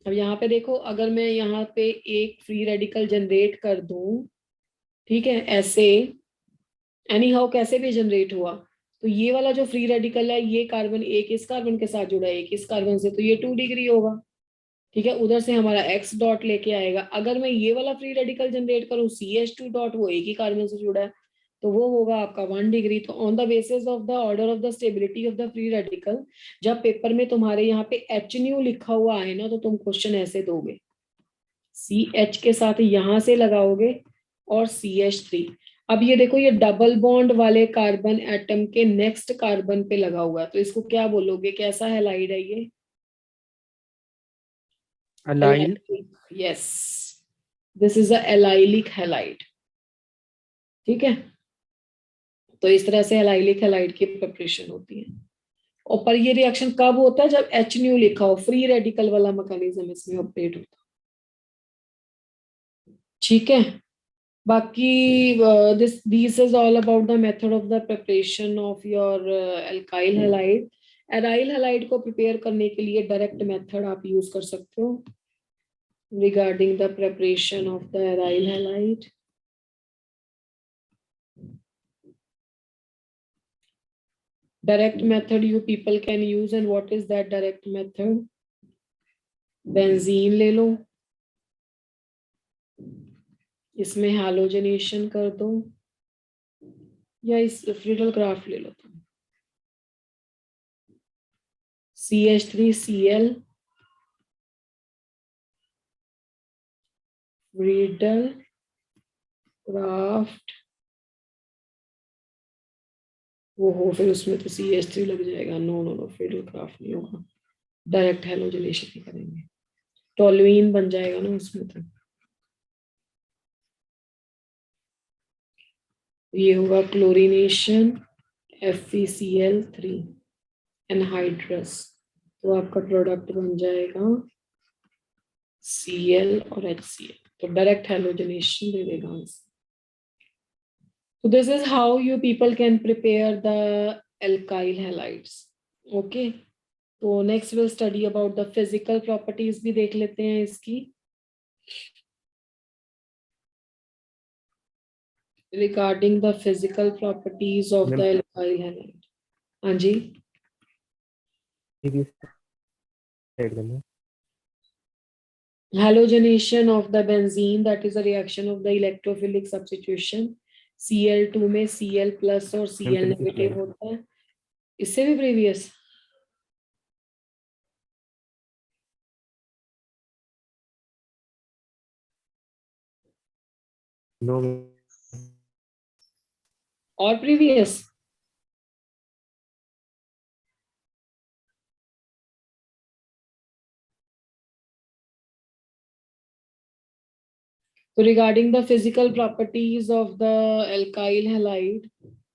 अब यहाँ पे देखो, अगर मैं यहाँ पे एक फ्री रेडिकल जनरेट कर दूं, ठीक है, ऐसे एनी हाउ कैसे भी जनरेट हुआ, तो ये वाला जो फ्री रेडिकल है, ये कार्बन एक इस कार्बन के साथ जुड़ा है, एक इस कार्बन से, तो ये 2 डिग्री होगा। ठीक है, उधर से हमारा x डॉट लेके आएगा। अगर मैं ये वाला फ्री रेडिकल जनरेट करूं CH2 डॉट, वो एक ही कार्बन से जुड़ा है, तो वो होगा आपका 1 डिग्री। तो on the basis of the order of the stability of the free radical, जब पेपर में तुम्हारे यहाँ पे HNu लिखा हुआ है ना, तो तुम क्वेश्चन ऐसे दोगे, CH के साथ यहाँ से लगाओगे और CH3। अब ये देखो, ये डबल बॉन्ड वाले कार्बन एटम के नेक्स्ट कार्बन पे लगा हुआ है, तो इसको क्या बोलोगे, कैसा हैलाइड है ये? Allyl. Yes, this is a allylic halide. ठीक है, तो इस तरह से एलाइलिक हैलाइड की प्रिपरेशन होती है। और पर ये रिएक्शन कब होता है? जब एच न्यू लिखा हो, फ्री रेडिकल वाला मैकेनिज्म इसमें ऑपरेट होता है। ठीक है, बाकी this is all about the method of the preparation of your alkyl halide. Aryl halide को प्रिपेयर करने के लिए डायरेक्ट मेथड आप यूज कर सकते हो regarding the preparation of the aryl halide. Direct method you people can use, and what is that direct method? Benzene ले लो, इसमें हैलोजनेशन कर दो, या इस फ्रीडल क्राफ्ट ले लो तुम। CH3Cl, फ्रीडल क्राफ्ट, वो हो, फिर उसमें तो CH3 लग जाएगा। No no no, Friedel Crafts नहीं होगा, डायरेक्ट हैलोजनेशन ही करेंगे, टोलुइन बन जाएगा ना उसमें। तो ये होगा क्लोरीनेशन, FeCl3 एनहाइड्रस, तो आपका प्रोडक्ट बन जाएगा Cl और HCl, तो डायरेक्ट हैलोजनेशन दे देगा। So this is how you people can prepare the alkyl halides. Okay, तो next we'll study about the physical properties भी देख लेते हैं इसकी, regarding the physical properties of the alkyl halide. हाँ जी, halogenation of the benzene, that is a reaction of the electrophilic substitution। Cl2 में Cl plus और Cl negative होता है। इससे भी प्रीवियस नो और प्रीवियस तो regarding the physical properties of the alkyl halide,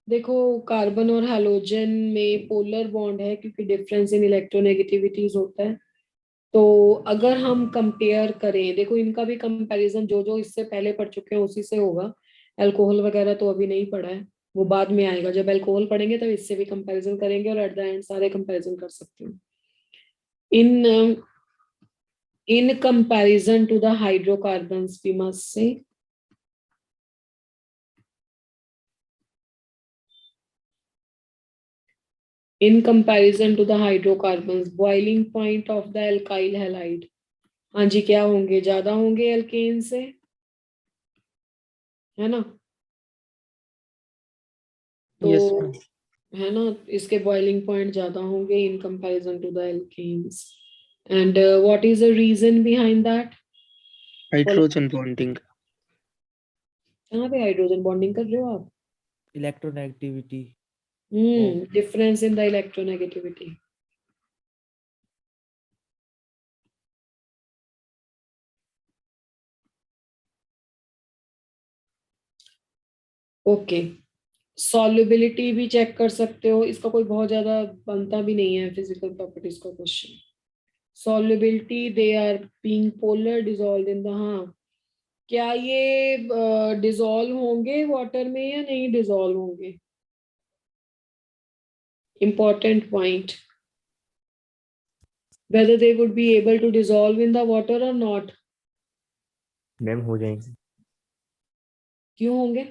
देखो कार्बन और हैलोजन में पोलर बॉन्ड है क्योंकि डिफरेंस इन इलेक्ट्रोनेगेटिविटीज होता है। तो अगर हम कंपेयर करें, देखो इनका भी कंपैरिजन जो जो इससे पहले पढ़ चुके हैं उसी से होगा। अल्कोहल वगैरह तो अभी नहीं पढ़ा है, वो बाद में आएगा। जब अल्कोहल पढ़ेंगे तब इससे भी कंपैरिजन करेंगे और एट द एंड सारे कंपैरिजन कर सकते हैं। In comparison to the hydrocarbons, we must say in comparison to the hydrocarbons, boiling point of the alkyl halide, हाँ जी क्या होंगे? ज्यादा होंगे एल्केन से, है ना? तो यस मैम। है ना, इसके बॉइलिंग पॉइंट ज्यादा होंगे in comparison to the alkenes। and what is the reason behind that? Hydrogen bonding. कहाँ पे हाइड्रोजन बॉन्डिंग कर रहे हो आप? Electronegativity. Difference in the electronegativity. Okay, solubility भी चेक कर सकते हो, इसका कोई बहुत ज्यादा बनता भी नहीं है फिजिकल प्रॉपर्टीज का question. Solubility, they are being polar dissolve in the, हाँ क्या ये डिसॉल्व होंगे वाटर में या नहीं डिसॉल्व होंगे? Important point, whether they would be able to dissolve in the water or not। Ma'am हो जाएंगे क्यों होंगे?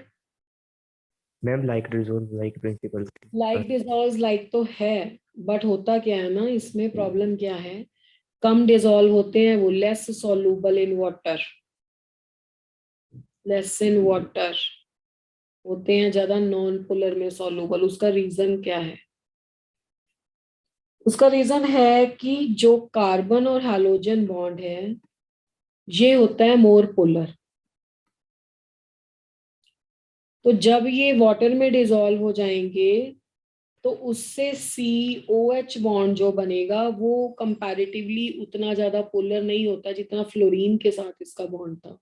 Ma'am, like dissolve like principle. Like dissolve like तो है, बट होता क्या है ना, इसमें प्रॉब्लम क्या है, कम डिसॉल्व होते हैं वो, less soluble in water, less in water होते हैं, ज्यादा नॉन पोलर में सॉल्यूबल। उसका रीजन क्या है? उसका रीजन है कि जो कार्बन और हैलोजन बॉन्ड है ये होता है मोर पोलर। तो जब ये वाटर में डिसॉल्व हो जाएंगे तो उससे COH बॉन्ड जो बनेगा वो कंपैरेटिवली उतना ज्यादा पोलर नहीं होता जितना फ्लोरीन के साथ इसका बॉन्ड था।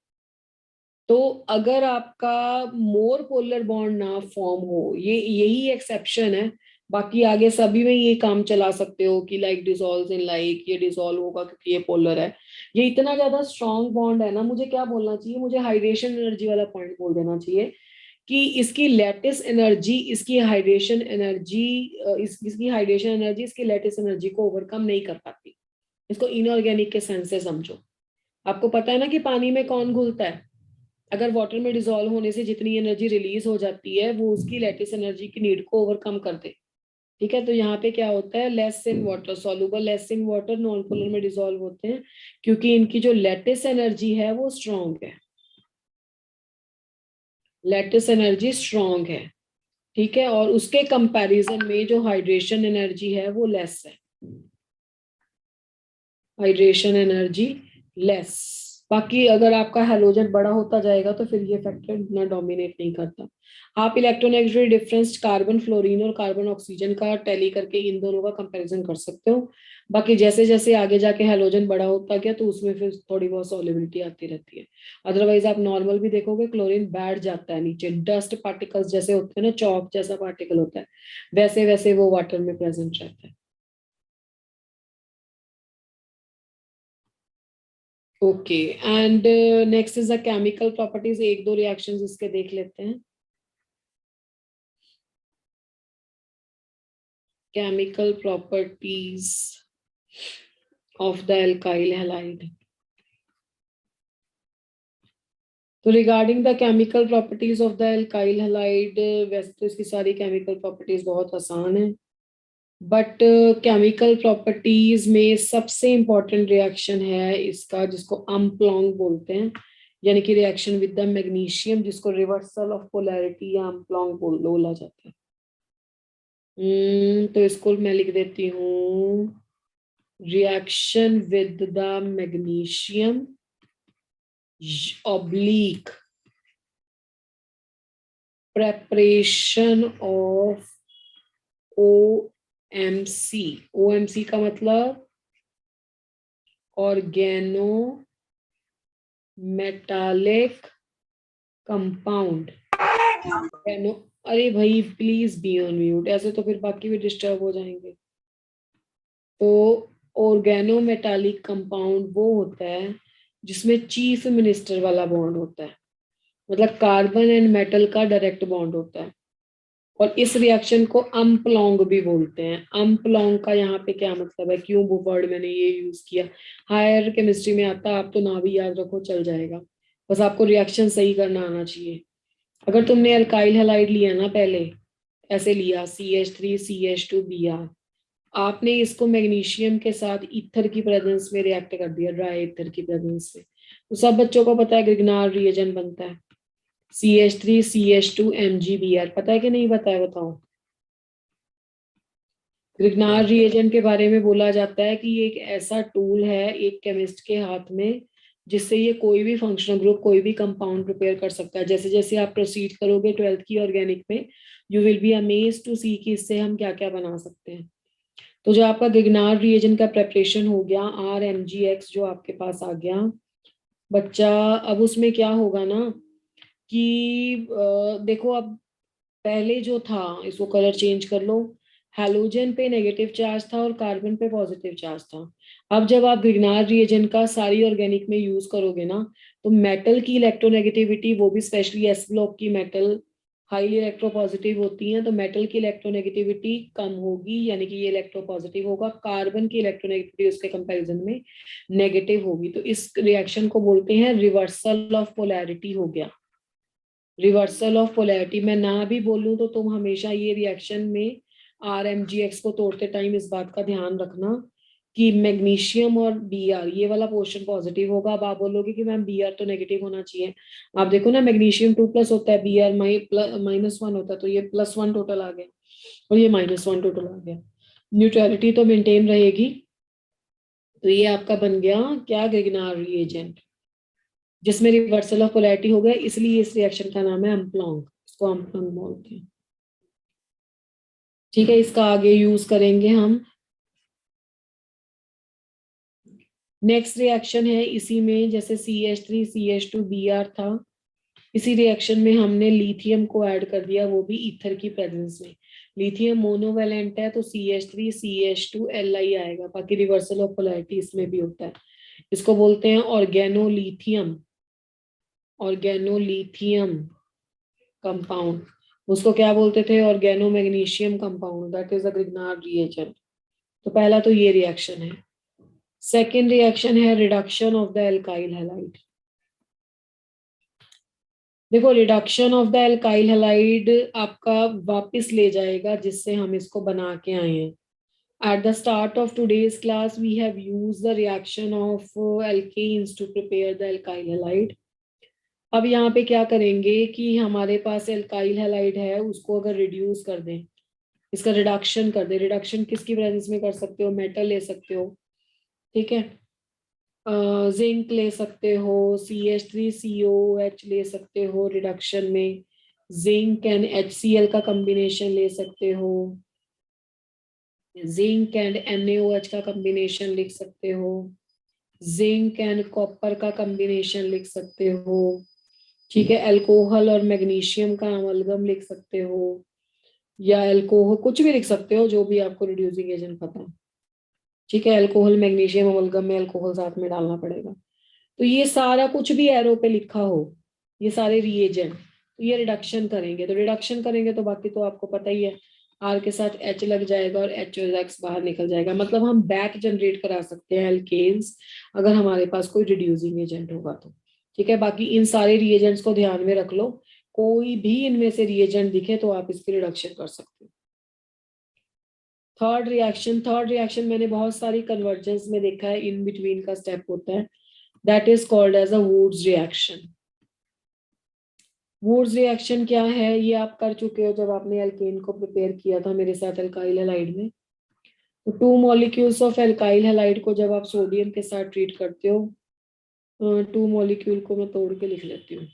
तो अगर आपका मोर पोलर बॉन्ड ना फॉर्म हो, यही एक्सेप्शन है, बाकी आगे सभी में ये काम चला सकते हो कि लाइक डिसॉल्व इन लाइक, ये डिसॉल्व होगा क्योंकि ये पोलर है। ये इतना ज्यादा स्ट्रॉन्ग बॉन्ड है ना, मुझे क्या बोलना चाहिए, मुझे हाइड्रेशन एनर्जी वाला पॉइंट बोल देना चाहिए कि इसकी लैटिस एनर्जी, इसकी हाइड्रेशन एनर्जी, इसकी हाइड्रेशन एनर्जी इसकी लैटिस एनर्जी को ओवरकम नहीं कर पाती। इसको इनऑर्गेनिक के सेंस से समझो। आपको पता है ना कि पानी में कौन घुलता है, अगर वाटर में डिसॉल्व होने से जितनी एनर्जी रिलीज हो जाती है वो उसकी लैटिस एनर्जी की नीड को ओवरकम कर दे। ठीक है, तो यहाँ पे क्या होता है, less in water soluble, less in water non polar में डिसॉल्व होते हैं क्योंकि इनकी जो लैटिस एनर्जी है वो स्ट्रॉन्ग है, लैटिस एनर्जी स्ट्रॉन्ग है। ठीक है, और उसके कंपैरिजन में जो हाइड्रेशन एनर्जी है वो लेस है, हाइड्रेशन एनर्जी लेस। बाकी अगर आपका हैलोजन बड़ा होता जाएगा तो फिर ये फैक्टर इतना डोमिनेट नहीं करता। आप इलेक्ट्रोनेगेटिव डिफरेंस कार्बन फ्लोरीन और कार्बन ऑक्सीजन का टैली करके इन दोनों का कंपैरिजन कर सकते हो। बाकी जैसे जैसे आगे जाके हैलोजन बड़ा होता गया तो उसमें फिर थोड़ी बहुत सॉल्युबिलिटी आती रहती है। अदरवाइज आप नॉर्मल भी देखोगे क्लोरीन बैठ जाता है नीचे, डस्ट पार्टिकल्स जैसे होते हैं ना, चौक जैसा पार्टिकल होता है, वैसे वैसे वो वाटर में प्रेजेंट रहता है। Okay, and next is the chemical properties. एक दो रिएक्शंस इसके देख लेते हैं। Chemical properties of the alkyl halide. तो regarding the chemical properties of the alkyl halide, वैसे तो इसकी सारी केमिकल प्रॉपर्टीज बहुत आसान है, बट केमिकल प्रॉपर्टीज में सबसे इंपॉर्टेंट रिएक्शन है इसका जिसको अम्प्लॉन्ग बोलते हैं, यानी कि रिएक्शन विद द मैग्नीशियम, जिसको रिवर्सल ऑफ पोलैरिटी या अम्प्लॉन्ग बोला जाता है। तो इसको मैं लिख देती हूँ, reaction with the magnesium oblique preparation of OMC। OMC का मतलब ऑर्गेनो मेटालिक कंपाउंड। अरे भाई प्लीज बी ऑन म्यूट, ऐसे तो फिर बाकी भी डिस्टर्ब हो जाएंगे। तो ऑर्गेनो मेटालिक कंपाउंड वो होता है जिसमें चीफ मिनिस्टर वाला बॉन्ड होता है, मतलब कार्बन एंड मेटल का डायरेक्ट बॉन्ड होता है, और इस रिएक्शन को अम्प्लॉन्ग भी बोलते हैं। अम्प्लॉन्ग का यहाँ पे क्या मतलब है, क्यों वो वर्ड मैंने ये यूज किया, हायर केमिस्ट्री में आता, आप तो ना भी याद रखो चल जाएगा, बस आपको रिएक्शन सही करना आना चाहिए। अगर तुमने अल्काइल हैलाइड लिया ना, पहले ऐसे लिया CH3CH2Br, आपने इसको मैग्नीशियम के साथ ईथर की प्रेजेंस में रिएक्ट कर दिया, ड्राई ईथर की प्रेजेंस में, तो सब बच्चों को पता है ग्रिग्नार्ड रिएजेंट बनता है CH3CH2MgBr। पता है कि नहीं पता है, बताओ। ग्रिग्नार्ड रिएजेंट के बारे में बोला जाता है कि ये एक ऐसा टूल है एक केमिस्ट के हाथ में जिससे ये कोई भी फंक्शनल ग्रुप, कोई भी कंपाउंड प्रिपेयर कर सकता है। जैसे जैसे आप प्रोसीड करोगे 12th की ऑर्गेनिक में, you will be amazed to see कि इससे हम क्या क्या बना सकते हैं। तो जो आपका ग्रिग्नार्ड रिएजेंट का प्रेपरेशन हो गया, RMgX जो आपके पास आ गया बच्चा, अब उसमें क्या होगा ना कि देखो, अब पहले जो था, इसको कलर चेंज कर लो, हैलोजन पे नेगेटिव चार्ज था और कार्बन पे पॉजिटिव चार्ज था। अब जब आप ग्रिग्नार्ड रिएजेंट का सारी ऑर्गेनिक में यूज करोगे ना, तो मेटल की इलेक्ट्रोनेगेटिविटी, वो भी स्पेशली एस ब्लॉक की मेटल हाईली इलेक्ट्रोपॉजिटिव होती हैं, तो मेटल की इलेक्ट्रोनेगेटिविटी कम होगी, यानी कि ये इलेक्ट्रोपॉजिटिव होगा। कार्बन की इलेक्ट्रोनेगेटिविटी उसके कंपैरिजन में नेगेटिव होगी, तो इस रिएक्शन को बोलते हैं रिवर्सल ऑफ पोलैरिटी हो गया। रिवर्सल ऑफ पोलैरिटी मैं ना भी बोलूं तो तुम हमेशा ये रिएक्शन में RMgX को तोड़ते टाइम इस बात का ध्यान रखना कि मैग्नीशियम और Br ये वाला पोर्शन पॉजिटिव होगा। अब आप बोलोगे कि मैम Br तो नेगेटिव होना चाहिए, आप देखो ना मैग्नीशियम 2+ होता है, Br -1 होता है, तो ये +1 टोटल आ गया और ये -1 टोटल आ गया, न्यूट्रलिटी तो मेंटेन रहेगी। तो ये आपका बन गया क्या, ग्रिग्नार्ड रिएजेंट, जिसमें रिवर्सल ऑफ पोलैरिटी हो गया, इसलिए इस रिएक्शन का नाम है अम्प्लॉन्ग, इसको अम्प्लॉन्ग बोलते हैं। ठीक है, इसका आगे यूज करेंगे हम। नेक्स्ट रिएक्शन है इसी में, जैसे CH3 CH2 Br था, इसी रिएक्शन में हमने लिथियम को ऐड कर दिया, वो भी ईथर की प्रेजेंस में। लिथियम मोनोवैलेंट है तो CH3 CH2 Li आएगा, बाकी रिवर्सल ऑफ पोलैरिटी इसमें भी होता है। इसको बोलते हैं ऑर्गेनोलिथियम, ऑर्गेनोलिथियम कंपाउंड। उसको क्या बोलते थे? Organo magnesium compound, that is a Grignard reagent. तो पहला तो ये रिएक्शन है। सेकेंड रिएक्शन है reduction of the alkyl halide. देखो, reduction of the alkyl halide आपका वापस ले जाएगा जिससे हम इसको बना के आए हैं। At the start of today's class, we have used the reaction of alkanes to prepare the alkyl halide. अब यहाँ पे क्या करेंगे कि हमारे पास एल्काइल हैलाइड है, उसको अगर रिड्यूस कर दें, इसका रिडक्शन कर दें। रिडक्शन किसकी प्रेजेंस में कर सकते हो? मेटल ले सकते हो, ठीक है, जिंक ले सकते हो, CH3COOH ले सकते हो रिडक्शन में, जिंक एंड HCl का कॉम्बिनेशन ले सकते हो, जिंक एंड NaOH का कॉम्बिनेशन लिख सकते हो, जिंक एंड कॉपर का कॉम्बिनेशन लिख सकते हो, ठीक है, अल्कोहल और मैग्नीशियम का अमलगम लिख सकते हो, या अल्कोहल कुछ भी लिख सकते हो जो भी आपको रिड्यूसिंग एजेंट पता है, ठीक है। अल्कोहल मैग्नीशियम अमलगम में अल्कोहल साथ में डालना पड़ेगा। तो ये सारा कुछ भी एरो पे लिखा हो, ये सारे रिएजेंट, तो ये रिडक्शन करेंगे। तो रिडक्शन करेंगे तो बाकी तो आपको पता ही है, R के साथ H लग जाएगा और HOX बाहर निकल जाएगा। मतलब हम बैक जनरेट करा सकते हैं एल्केन्स अगर हमारे पास कोई रिड्यूसिंग एजेंट होगा तो, ठीक है। बाकी इन सारे रिएजेंट्स को ध्यान में रख लो, कोई भी इनमें से रिएजेंट दिखे तो आप इसकी रिडक्शन कर सकते हो। थर्ड रिएक्शन मैंने बहुत सारी कन्वर्जेंस में देखा है, इन बिटवीन का स्टेप होता है, that is called as a Wurtz reaction. Wurtz reaction क्या है ये आप कर चुके हो जब आपने एल्केन को प्रिपेयर किया था मेरे साथ एल्काइल हैलाइड में। तो 2 मॉलिक्यूल्स ऑफ एल्काइल हैलाइड को जब आप सोडियम के साथ ट्रीट करते हो, 2 मॉलिक्यूल को मैं तोड़ के लिख लेती हूँ।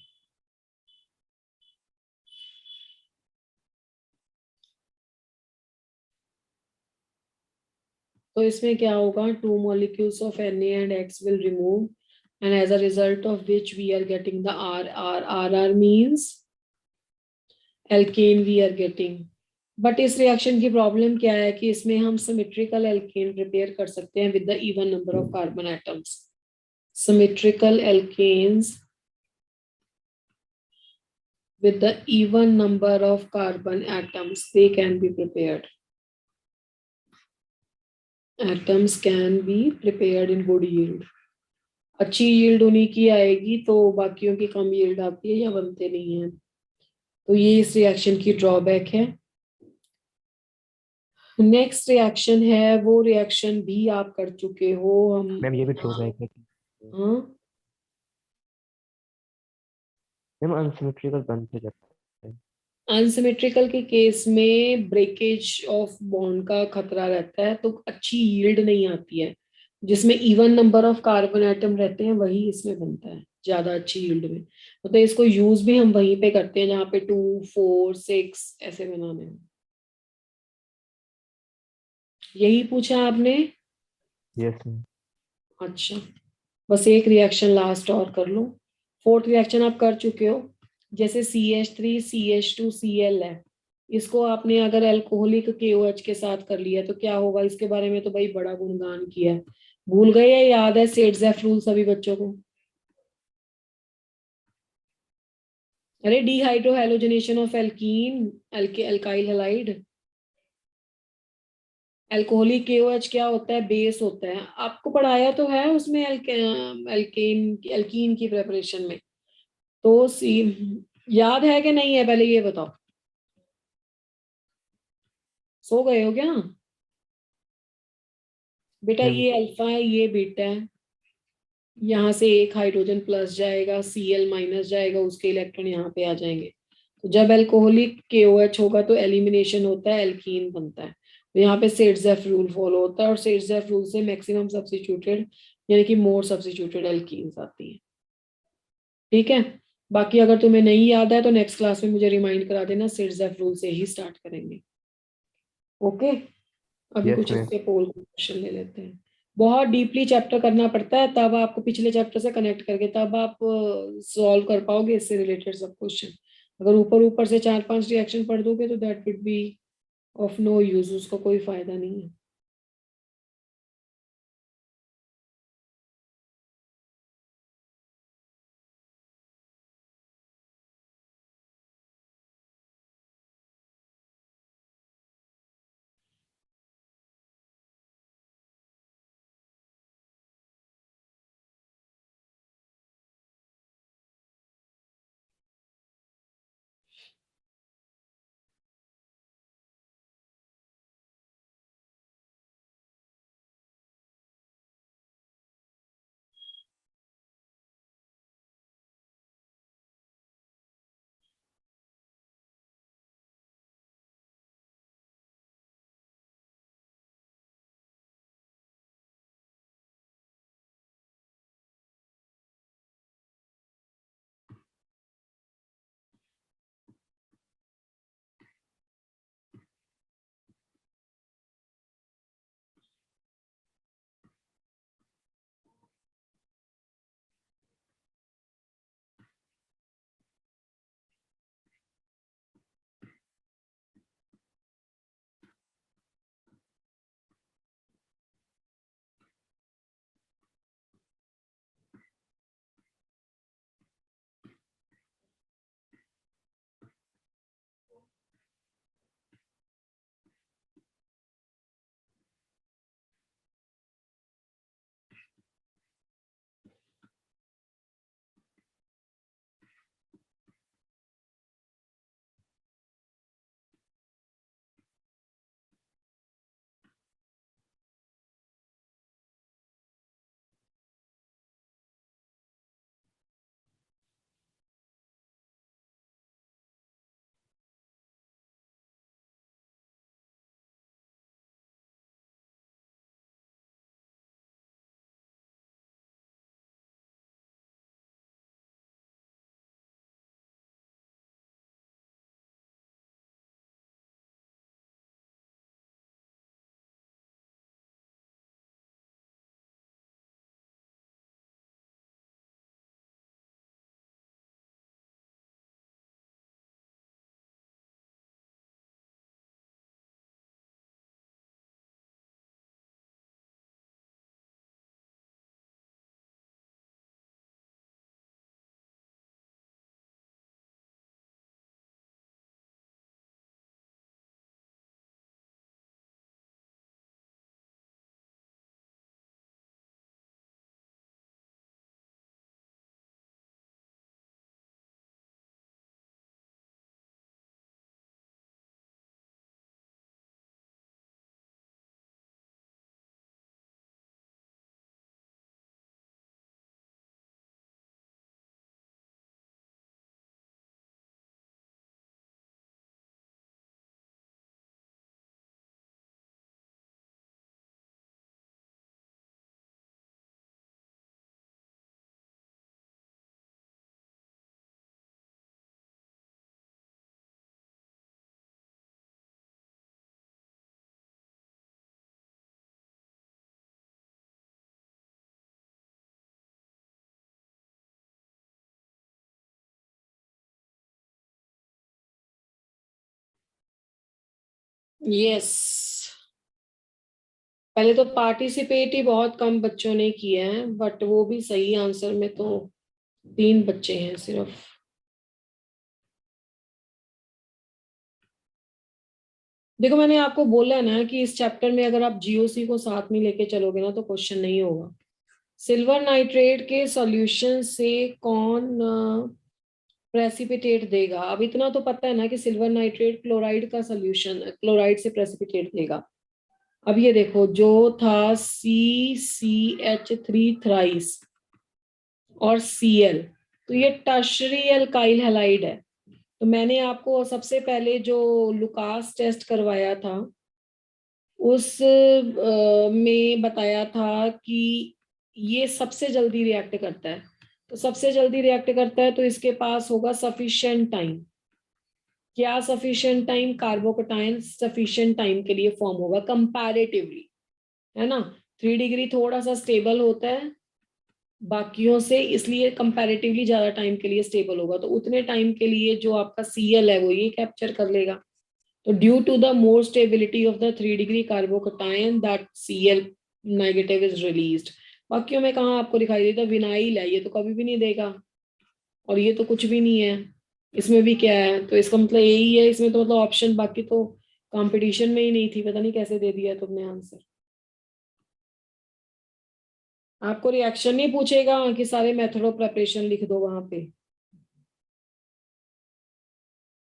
तो इसमें क्या होगा, 2 molecules of Na and X will remove, and as a result of which we are getting the RR means alkane we are getting। But इस रिएक्शन की प्रॉब्लम क्या है कि इसमें हम सिमेट्रिकल एल्केन प्रिपेयर कर सकते हैं with the even number of carbon atoms. Symmetrical alkanes with the even number of carbon atoms, they can be prepared. Atoms can be prepared in good yield। अच्छी yield उन्हीं की आएगी तो बाकियों की कम यील्ड आती है या बनते नहीं है। तो ये इस रिएक्शन की ड्रॉबैक है। नेक्स्ट रिएक्शन है, वो रिएक्शन भी आप कर चुके हो। हम मैम ये भी ड्रॉबैक है। हाँ मैम अनसिमेट्रिकल बनते जाता है। अनसिमेट्रिकल के केस में ब्रेकेज ऑफ बॉन्ड का खतरा रहता है, तो अच्छी यील्ड नहीं आती है। जिसमें even number of carbon atom रहते हैं वही इसमें बनता है ज्यादा अच्छी यील्ड में। तो इसको यूज भी हम वहीं पे करते हैं जहाँ पे 2 4 6 ऐसे बनाने हैं। यही पूछा आपने? Yes ma'am. अच्छा, बस एक रिएक्शन लास्ट और कर लो। फोर्थ रिएक्शन आप कर चुके हो, जैसे CH3 CH2 Cl है, इसको आपने अगर अल्कोहलिक KOH के साथ कर लिया तो क्या होगा, इसके बारे में तो भाई बड़ा गुणगान किया है। भूल गए या याद है सेट्जेफ रूल सभी बच्चों को? अरे dehydrohalogenation of alkene alkyl halide. Alcoholic KOH क्या होता है? बेस होता है। आपको पढ़ाया तो है उसमें एल्कीन की प्रेपरेशन में। तो याद है कि नहीं है, पहले ये बताओ। सो गए हो क्या बेटा? ये अल्फा है, ये बीटा है, यहाँ से एक हाइड्रोजन प्लस जाएगा, Cl माइनस जाएगा, उसके इलेक्ट्रॉन यहाँ पे आ जाएंगे। तो जब अल्कोहलिक KOH होगा तो एलिमिनेशन होता है, एल्कीन बनता है। तो यहाँ पे सेट्जेफ रूल फॉलो होता है, और सेट्जेफ रूल से मैक्सिमम सब्स्टिट्यूटेड यानी कि मोर सब्स्टिट्यूटेड एल्कीन्स आती है, ठीक है। बाकी अगर तुम्हें नहीं याद है तो नेक्स्ट क्लास में मुझे रिमाइंड करा देना, सेट्जेफ रूल से ही स्टार्ट करेंगे। ओके, अभी Yes, कुछ ma'am. इसके पोल क्वेश्चन ले लेते हैं। बहुत डीपली चैप्टर करना पड़ता है, तब आपको पिछले चैप्टर से कनेक्ट करके तब आप सॉल्व कर पाओगे इससे रिलेटेड सब क्वेश्चन। अगर ऊपर ऊपर से 4-5 रिएक्शन पढ़ दोगे तो that would be of no use, उसका कोई फायदा नहीं है। यस, पहले तो पार्टिसिपेट ही बहुत कम बच्चों ने किए हैं, बट वो भी सही आंसर में तो 3 बच्चे हैं सिर्फ। देखो मैंने आपको बोला है ना कि इस चैप्टर में अगर आप जीओसी को साथ में लेके चलोगे ना तो क्वेश्चन नहीं होगा। सिल्वर नाइट्रेट के सॉल्यूशन से कौन प्रेसिपिटेट देगा? अब इतना तो पता है ना कि सिल्वर नाइट्रेट क्लोराइड का सॉल्यूशन, क्लोराइड से प्रेसिपिटेट देगा। अब ये देखो, जो था CCH3 थ्राइस और Cl, तो ये टर्शरी एल्काइल हैलाइड है। तो मैंने आपको सबसे पहले जो लुकास टेस्ट करवाया था उस में बताया था कि ये सबसे जल्दी रिएक्ट करता है। तो सबसे जल्दी रिएक्ट करता है तो इसके पास होगा सफिशिएंट टाइम। क्या sufficient time? Carbocation sufficient time के लिए फॉर्म होगा कंपैरेटिवली, है ना। 3 डिग्री थोड़ा सा स्टेबल होता है बाकियों से, इसलिए कंपैरेटिवली ज्यादा टाइम के लिए स्टेबल होगा, तो उतने टाइम के लिए जो आपका Cl है वो ये कैप्चर कर लेगा। तो due to the more stability of the 3 degree carbocation that Cl negative is released. बाकियों में कहाँ आपको दिखाई देता? विनाइल है, ये तो कभी भी नहीं देगा, और ये तो कुछ भी नहीं है। इसमें भी क्या है? तो इसका मतलब यही है, इसमें तो मतलब ऑप्शन बाकी तो कंपटीशन में ही नहीं थी, पता नहीं कैसे दे दिया तुमने आंसर। आपको रिएक्शन नहीं पूछेगा कि सारे मेथड ऑफ प्रिपरेशन लिख दो वहां पे,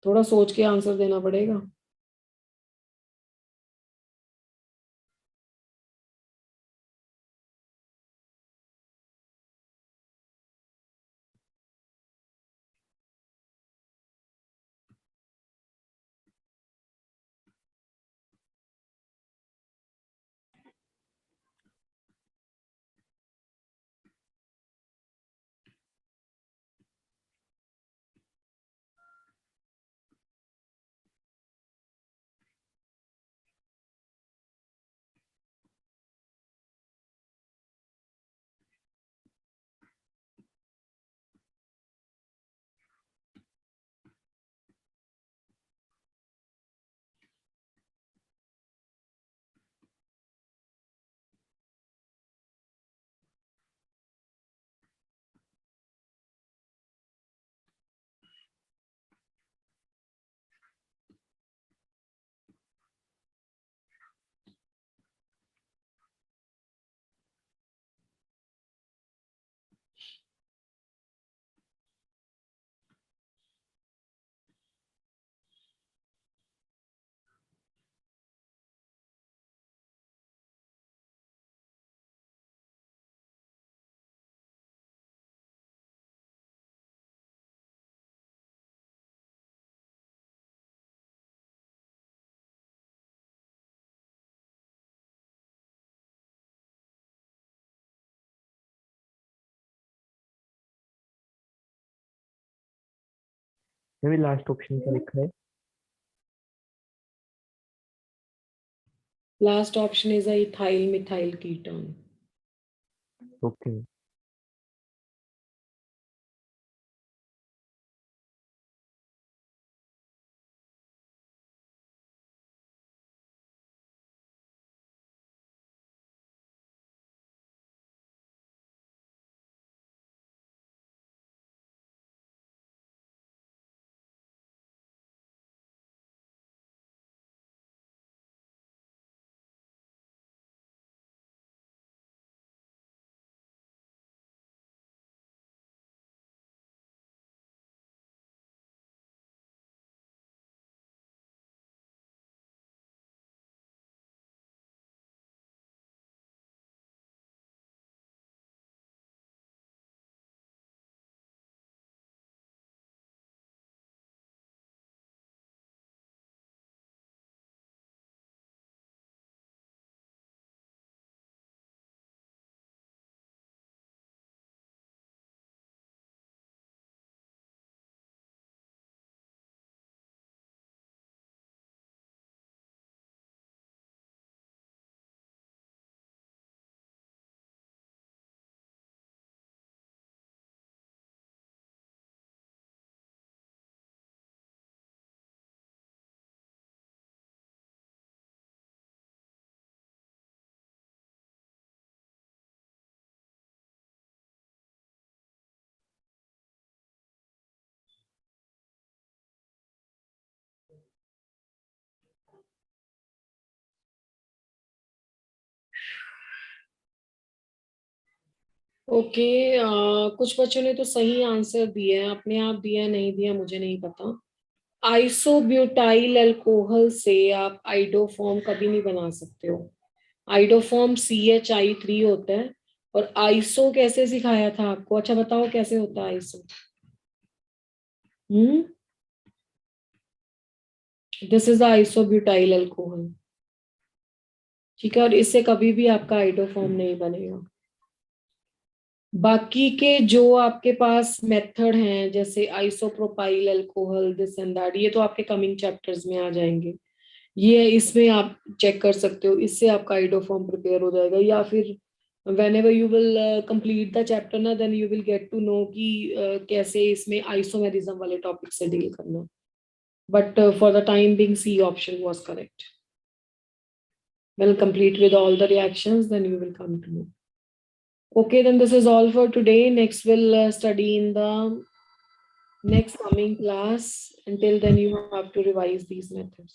थोड़ा सोच के आंसर देना पड़ेगा। मैम लास्ट ऑप्शन क्या लिखा है? Last option is ethyl methyl ketone. Okay. Okay, कुछ बच्चों ने तो सही आंसर दिए हैं, अपने आप दिया नहीं दिया मुझे नहीं पता। आइसोब्यूटाइल अल्कोहल से आप आइडोफॉर्म कभी नहीं बना सकते हो। आइडोफॉर्म CH3 होता है, और आइसो कैसे सिखाया था आपको? अच्छा बताओ कैसे होता है iso. This is the isobutyl alcohol, ठीक है, और इससे कभी भी आपका आइडोफॉर्म नहीं बनेगा। बाकी के जो आपके पास मेथड हैं जैसे isopropyl alcohol this and that, ये तो आपके कमिंग चैप्टर्स में आ जाएंगे। ये इसमें आप चेक कर सकते हो, इससे आपका आइडोफॉर्म प्रिपेयर हो जाएगा। या फिर whenever you will complete the chapter ना, then you will get to know कि कैसे इसमें आइसोमेरिज्म वाले टॉपिक से डील करना। But for the time being, C option was correct. Well, complete with all the reactions, then you will come to know. Okay, then this is all for today. Next, we'll study in the next coming class. Until then, you have to revise these methods.